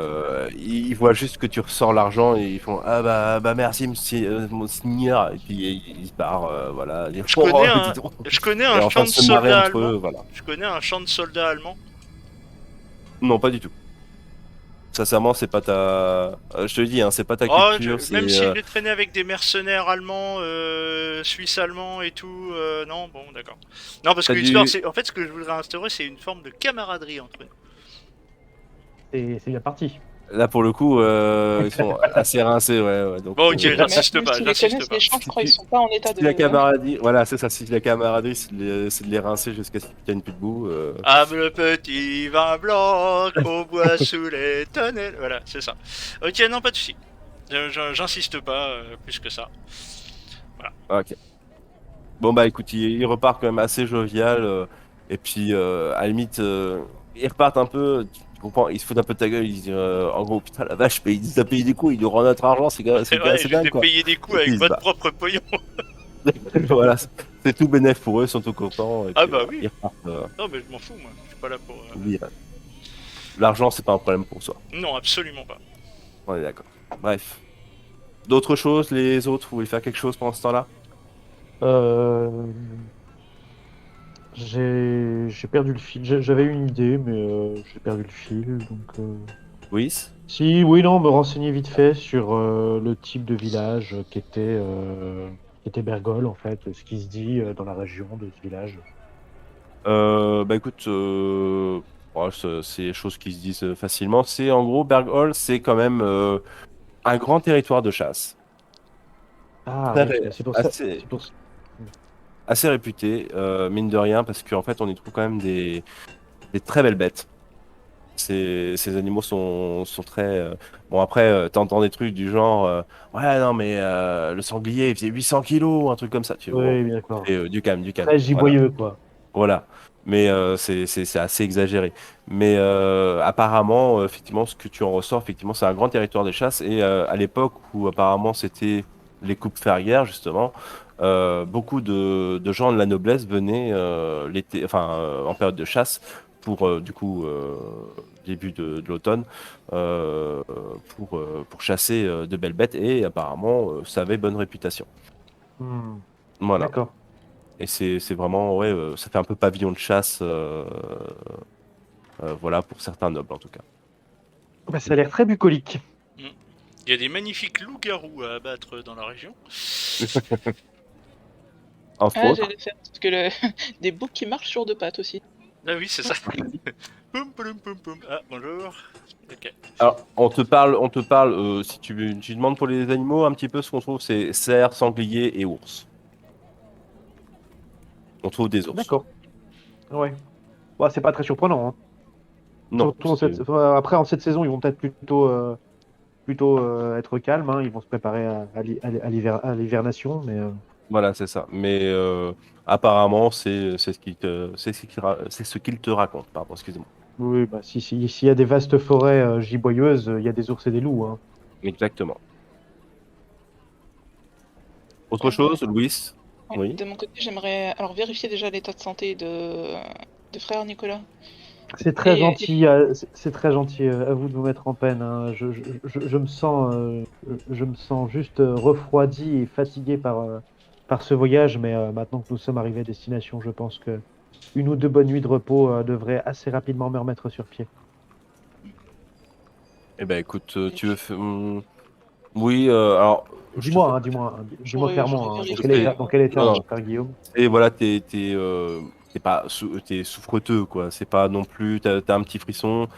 ils voient juste que tu ressors l'argent et ils font ah bah merci monsieur, mon seigneur. Et puis ils se barrent, voilà. Ils Je font, connais oh, un, dis donc. je connais Et un en train champ de de se marrer soldats entre allemands. eux, voilà. Je connais un champ de soldats allemands. Non, pas du tout. Sincèrement, c'est pas ta. Je te le dis, hein, c'est pas ta Oh, culture. C'est même si j'ai traîné avec des mercenaires allemands, suisses allemands et tout, non, bon, d'accord. Non, parce que t'as l'histoire, dû. c'est, en fait, ce que je voudrais instaurer, c'est une forme de camaraderie entre nous. C'est bien parti. Là, pour le coup, ils sont assez rincés, ouais, ouais. Donc, Bon, ok, Ouais, j'insiste même pas, s'ils les j'insiste connaissent, pas. les champs, je si crois, ils tu, sont pas en état si la de. camaraderie, voilà, c'est ça. Si la camaraderie, c'est de les rincer jusqu'à ce qu'ils tiennent plus debout. Ah, le petit vin blanc qu'on boit sous les tonnelles. Voilà, c'est ça. Ok, non, pas de soucis. J'insiste pas plus que ça. Ok. Bon, bah écoute, ils repartent quand même assez jovial. Et puis, à la limite, ils repartent un peu. Tu comprends, ils se foutent un peu de ta gueule. Ils disent, en gros, putain, la vache, ils disent à payer des coups, ils nous rendent notre argent, c'est quand même Ouais, assez je les dingue, ai quoi. payés des coups Et puis, avec ils se votre barrent. propre pognon. Voilà, c'est tout bénef pour eux, ils sont tout contents. Et Ah puis, bah voilà, oui. ils repartent. Non, mais je m'en fous, moi. Je suis pas là pour. Oui, l'argent, c'est pas un problème pour soi. Non, absolument pas. On est d'accord. Bref. D'autres choses, les autres, vous voulez faire quelque chose pendant ce temps-là? Euh, j'ai perdu le fil. J'avais une idée, mais j'ai perdu le fil. Donc, Oui. si, oui, non, me renseigner vite fait sur le type de village qui était Bergol, en fait, ce qui se dit dans la région de ce village. Bah écoute, ouais, c'est des choses qui se disent facilement. C'est en gros, Berghold, c'est quand même un grand territoire de chasse. Ah Très oui, bah, c'est pour ça. assez, C'est pour ça. assez réputé, mine de rien, parce qu'en fait, on y trouve quand même des très belles bêtes. Ces animaux sont très. Bon, après, t'entends des trucs du genre ouais, non, mais le sanglier, il faisait 800 kilos, un truc comme ça. Tu vois, Oui, wow. bien d'accord. Et, du calme, du calme. Très Voilà. giboyeux, quoi. Voilà. Mais c'est assez exagéré. Mais apparemment, effectivement, ce que tu en ressors, effectivement, c'est un grand territoire de chasse. Et à l'époque où apparemment c'était les coupes ferrières, justement, beaucoup de gens de la noblesse venaient l'été, enfin, en période de chasse pour du coup début de l'automne euh, pour chasser de belles bêtes. Et apparemment, ça avait bonne réputation. Hmm, Voilà. d'accord. Et c'est vraiment, ouais, ça fait un peu pavillon de chasse, voilà, pour certains nobles en tout cas. Bah, ça a l'air très bucolique. Il y a des magnifiques loups-garous à abattre dans la région. Entre Ah, autres. j'allais faire parce que des boucs qui marchent sur deux pattes aussi. Ah oui, c'est ça. Poum, poum, poum, poum. Ah, bonjour. Ok. Alors, on te parle, si tu demandes pour les animaux, un petit peu ce qu'on trouve, c'est cerfs, sangliers et ours. On trouve des ours. D'accord. Ouais. Bah, c'est pas très surprenant, hein. Non, Surtout en c'est- après, en cette saison, ils vont peut-être plutôt être calmes, hein. Ils vont se préparer à l'hivernation, mais voilà, c'est ça. Mais apparemment, c'est ce qu'il te raconte. Pardon, excusez-moi. oui, bah, s'il y a des vastes forêts giboyeuses, il y a des ours et des loups, hein. Exactement. Autre chose, Louis? Ouais, Oui. de mon côté, j'aimerais alors vérifier déjà l'état de santé de frère Nicolas. C'est très Et gentil, c'est très gentil à vous de vous mettre en peine, hein. Je me sens juste refroidi et fatigué par ce voyage, mais maintenant que nous sommes arrivés à destination, je pense que une ou deux bonnes nuits de repos devraient assez rapidement me remettre sur pied. Eh ben, écoute, tu veux oui, alors, je te fais. Dis-moi, hein, dis-moi j'aurais clairement, hein, Je te vérifié. fais. dans quel état, Non, non. frère Guillaume? Et voilà, t'es pas, t'es souffreteux, quoi. C'est pas non plus, t'as un petit frisson.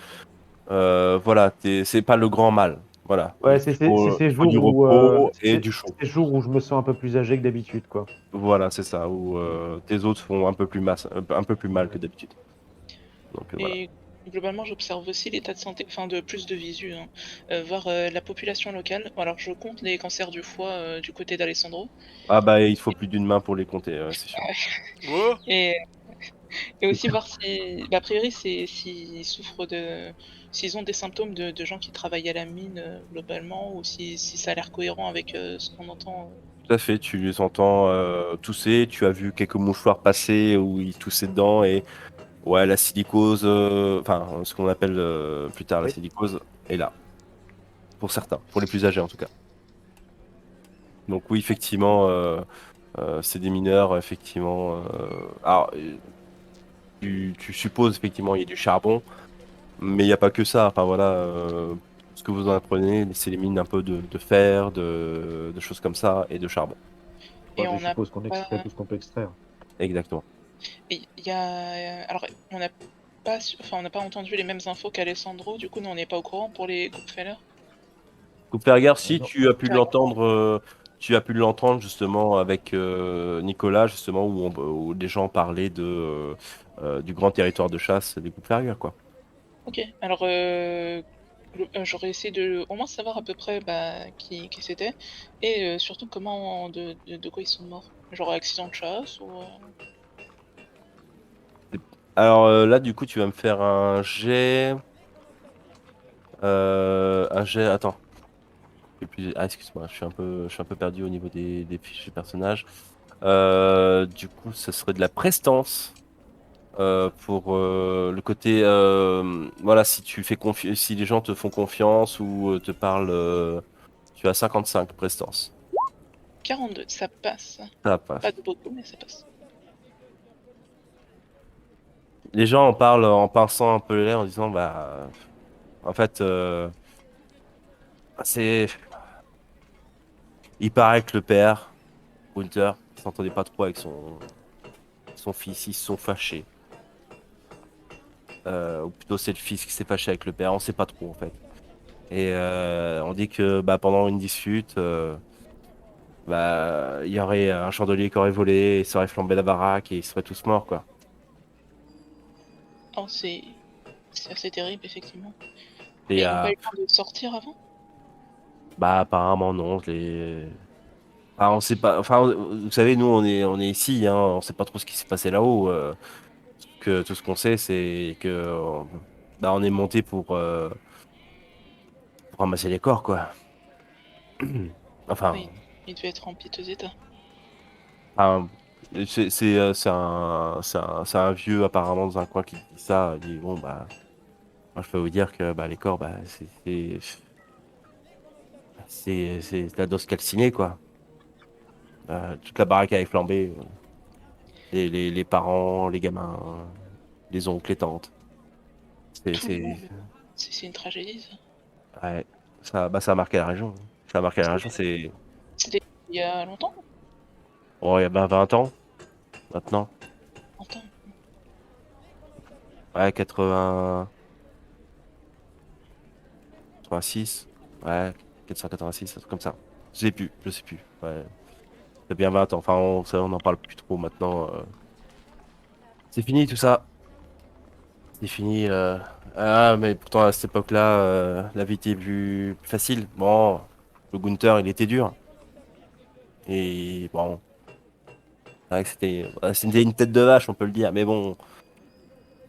Voilà, c'est pas le grand mal. Voilà, Ouais, c'est ces il faut jours du où repos et du chaud. ces jours où je me sens un peu plus âgé que d'habitude, quoi. Voilà, c'est ça. Où tes autres font un peu plus mal que d'habitude. Donc voilà. Et globalement, j'observe aussi l'état de santé, enfin de plus de visu, hein. Voir la population locale. Alors, je compte les cancers du foie du côté d'Alessandro. Ah bah, il faut plus d'une main pour les compter, c'est sûr. Oh, Et, et aussi voir si, bah, a priori, c'est s'ils souffrent s'ils ont des symptômes de gens qui travaillent à la mine globalement, ou si ça a l'air cohérent avec ce qu'on entend Tout à fait, tu les entends tousser, tu as vu quelques mouchoirs passer où ils toussaient dedans et ouais, la silicose, enfin ce qu'on appelle plus tard la Oui. silicose est là, pour certains, pour les plus âgés en tout cas. Donc oui, effectivement, c'est des mineurs, effectivement. Alors, tu supposes effectivement il y a du charbon, mais il n'y a pas que ça. Enfin voilà, ce que vous en apprenez, c'est les mines un peu de fer, de choses comme ça et de charbon. Et Je on n'a suppose qu'on pas. extrait tout ce qu'on peut extraire. Exactement. Il y a. Alors, on n'a pas, enfin, on n'a pas entendu les mêmes infos qu'Alessandro, du coup, nous, on n'est pas au courant pour les Kupferer. Kupferger, si Non. tu as pu l'entendre justement avec Nicolas, justement, où des gens parlaient du grand territoire de chasse des Kupferger, quoi. Ok, alors j'aurais essayé de au moins savoir à peu près qui c'était et surtout comment de quoi ils sont morts. Genre accident de chasse ou Alors là, du coup, tu vas me faire un jet. Attends. Ah, excuse-moi, je suis un peu perdu au niveau des fiches de personnages. Du coup, ce serait de la prestance. Pour le côté voilà, si tu fais si les gens te font confiance ou te parlent, tu as 55 prestance. 42, ça passe. Ça passe. Pas de beaucoup, mais ça passe. Les gens en parlent en pinçant un peu les lèvres en disant bah en fait c'est il paraît que le père Gunther s'entendait pas trop avec son fils, ils se sont fâchés. Ou plutôt c'est le fils qui s'est fâché avec le père, on sait pas trop en fait. Et on dit que bah pendant une dispute bah, il y aurait un chandelier qui aurait volé, et ça aurait flambé la baraque et ils seraient tous morts, quoi. Oh, c'est assez terrible effectivement. Et Et ils n'ont pas eu le temps de sortir avant? bah, apparemment, non. Enfin, on sait pas. Enfin, vous savez, nous, on est ici, hein, on sait pas trop ce qui s'est passé là-haut. Que tout ce qu'on sait, c'est que bah, on est monté pour ramasser les corps, quoi. Enfin, Oui, il devait être en piteux état. enfin, c'est un vieux apparemment dans un coin qui dit ça. Il dit bon bah, moi je peux vous dire que bah les corps bah c'est de la dose calcinée, quoi. Toute la baraque avait flambé. Les parents, les gamins, les oncles, les tantes. C'est, Tout le c'est, monde. C'est une tragédie ça. ouais, ça a marqué la région. Ça a marqué la région, c'est, C'était il y a longtemps? oh, il y a ben 20 ans, maintenant. Longtemps. Ouais, 80, 86. Ouais, 486, un truc comme ça. Je sais plus. Ouais, c'est bien 20 ans. Enfin, on n'en parle plus trop maintenant. C'est fini tout ça. C'est fini. Ah, mais pourtant, à cette époque-là, la vie était plus facile. Bon, le Gunther, il était dur. Et bon, c'est vrai que c'était une tête de vache, on peut le dire. Mais bon,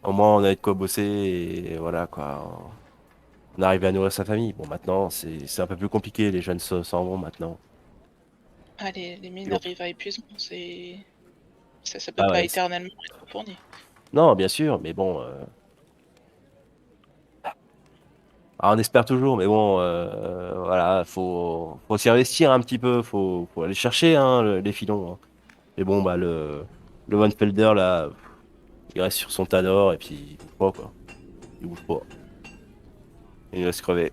au moins, on avait de quoi bosser. Et voilà, quoi. On arrivait à nourrir sa famille. Bon, maintenant, c'est un peu plus compliqué. Les jeunes s'en vont maintenant. Ah, les mines Bon. arrivent à épuisement, ça peut Ah pas ouais. éternellement être fourni. Non, bien sûr, mais bon. On espère toujours, mais bon, voilà, faut s'y investir un petit peu. Faut aller chercher hein, les filons, hein. Mais bon, bah, le Van Felder, là, il reste sur son tas d'or et puis il bouge pas, quoi. Il bouge pas. Il laisse crever.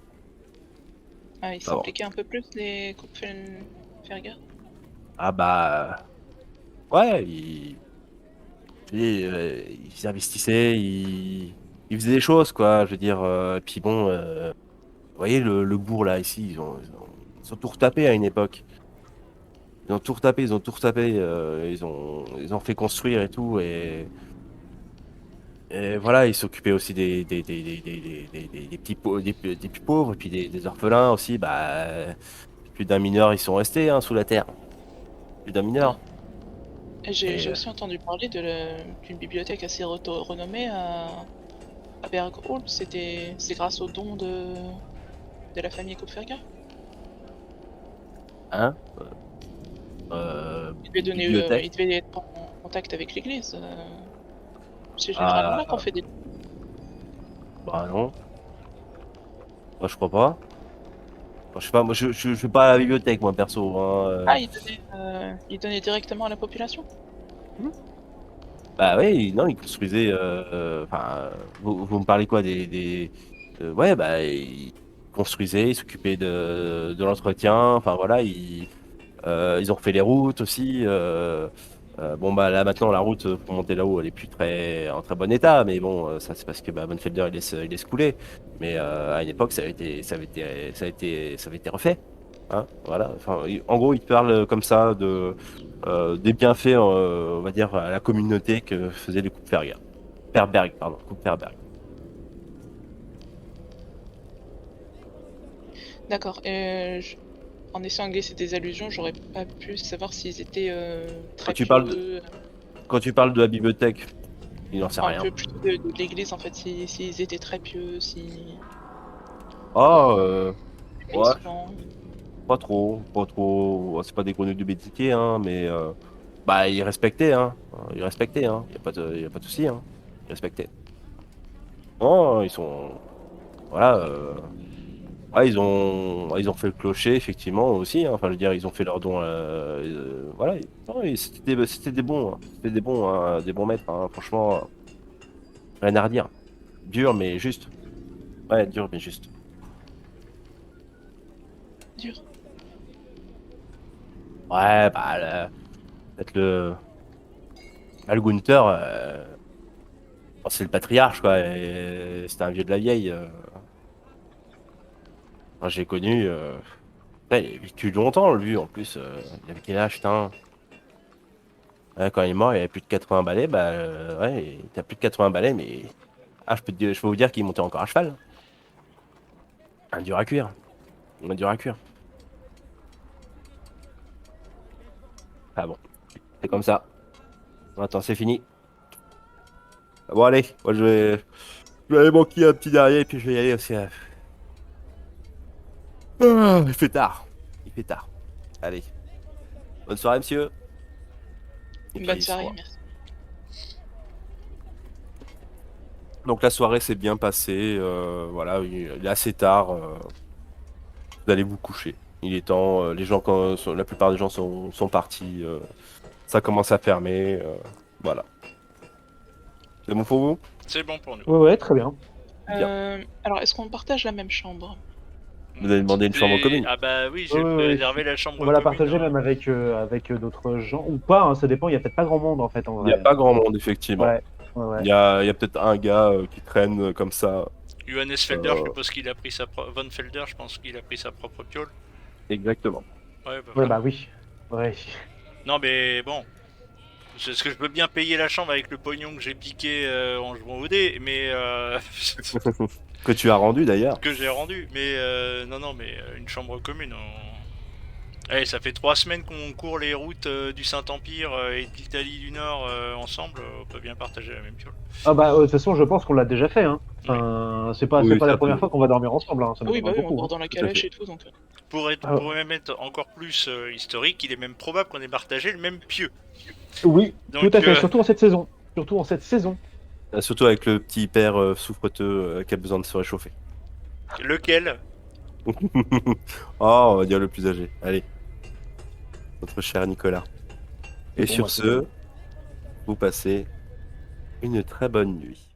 Ah, ils Ah bon. s'impliquaient un peu plus, les Kupferger? Ah bah, ouais, ils investissaient, ils faisaient des choses, quoi. Je veux dire, et puis bon, vous voyez, le bourg, là, ici, ils ont tout retapé à une époque. Ils ont tout retapé, ils ont tout retapé. Ils ont fait construire et tout. Et voilà, ils s'occupaient aussi des petits, des plus pauvres, et puis des orphelins aussi. Bah, plus d'un mineur, ils sont restés hein, sous la terre. Plus d'un mineur. Et Et j'ai aussi entendu parler d'une bibliothèque assez renommée à Bergholm. C'est grâce aux dons de la famille Kupferger? hein? bibliothèque. il devait être en contact avec l'église. C'est généralement là qu'on fait des. Bah non, moi je crois pas. Enfin, je sais pas, moi je vais pas à la bibliothèque, moi perso. Hein, Ah, il donnait directement à la population? Bah oui, non, ils construisaient. Enfin, vous me parlez quoi ouais, bah ils construisaient, ils s'occupaient de l'entretien. Enfin voilà, ils ont refait les routes aussi. Bon bah là maintenant la route pour monter là-haut, elle est plus en très bon état. Mais bon, ça c'est parce que bah, Bonfelder il laisse couler. Mais à une époque, ça avait été refait. Hein, voilà. Enfin, en gros, il parle comme ça des bienfaits, on va dire, à la communauté que faisait les Kupferberg. Kupferberg, pardon, Kupferberg. D'accord. En essayant de glisser des allusions, j'aurais pas pu savoir s'ils étaient Quand très tu parles pieux, Quand tu parles de la bibliothèque, il n'en sait un rien. peu plutôt de l'église en fait, s'ils étaient très pieux, si Oh, ils allaient ouais, souvent. pas trop, pas trop. C'est pas des grenouilles de bétiquet, hein, mais bah ils respectaient, hein. Ils respectaient, hein. Y a pas de souci, hein. Ils respectaient. Oh, ils sont, voilà. Ouais, ils ont fait le clocher effectivement aussi. Hein. Enfin, je veux dire, ils ont fait leur don. Voilà. Non, et c'était des bons, hein. C'était des bons maîtres. Hein. Franchement, rien à redire. Dur mais juste. Ouais, dur mais juste. Dur. Ouais, bah peut-être le Gunther, bon, c'est le patriarche quoi. Et c'était un vieux de la vieille. Moi, j'ai connu. Ouais, il a vécu longtemps lui en plus. Il avait quel âge, putain? Ouais, quand il est mort, il avait plus de 80 balais. Bah ouais, t'as plus de 80 balais, mais je peux vous dire qu'il montait encore à cheval. Un dur à cuire. Un dur à cuire. Ah bon, c'est comme ça. Attends, c'est fini. Bon allez, moi je vais aller manquer un petit dernier et puis je vais y aller aussi. Il fait tard. Il fait tard. Allez, bonne soirée monsieur. Et Bonne puis soirée, soir. merci. Donc la soirée s'est bien passée. Voilà, il est assez tard. Vous allez vous coucher. Il est temps. Les gens, la plupart des gens sont partis. Ça commence à fermer. Voilà. C'est bon pour vous? C'est bon pour nous. Ouais, très bien. Bien. Alors, est-ce qu'on partage la même chambre? Vous avez demandé une chambre commune. Ah bah oui, j'ai Ouais, ouais, ouais. réservé la chambre On va la commune, partager hein. même avec d'autres gens, ou pas, hein, ça dépend, il y a peut-être pas grand monde en fait en Il n'y a vrai. pas grand monde, effectivement. Ouais, ouais, ouais. Il y a peut-être un gars qui traîne comme ça. Johannes Felder, je Euh, suppose qu'il a pris Von Felder, je pense qu'il a pris sa propre piole. Exactement. Ouais, bah, Ouais, voilà. bah oui. Ouais. Non mais bon, est-ce que je peux bien payer la chambre avec le pognon que j'ai piqué en jouant au dé, mais Que tu as rendu d'ailleurs. que j'ai rendu. Mais non, mais une chambre commune. Allez, ça fait 3 semaines qu'on court les routes du Saint-Empire et de l'Italie du Nord ensemble. On peut bien partager la même piole. Ah bah de toute façon, je pense qu'on l'a déjà fait. Hein. Enfin, c'est pas Oui, la ça première peut. fois qu'on va dormir ensemble. Hein. Ça nous Oui, bah demande oui, on beaucoup. dort Hein. dans la Tout à calèche fait. et tout, donc. Ah, Pour même être encore plus historique, il est même probable qu'on ait partagé le même pieu. oui, Donc, tout à fait. Surtout en cette saison. Surtout en cette saison. Surtout avec le petit père souffreteux qui a besoin de se réchauffer. lequel? Oh, on va dire le plus âgé. Allez, notre cher Nicolas. Et Bon, sur bah, c'est ce, vous passez une très bonne nuit.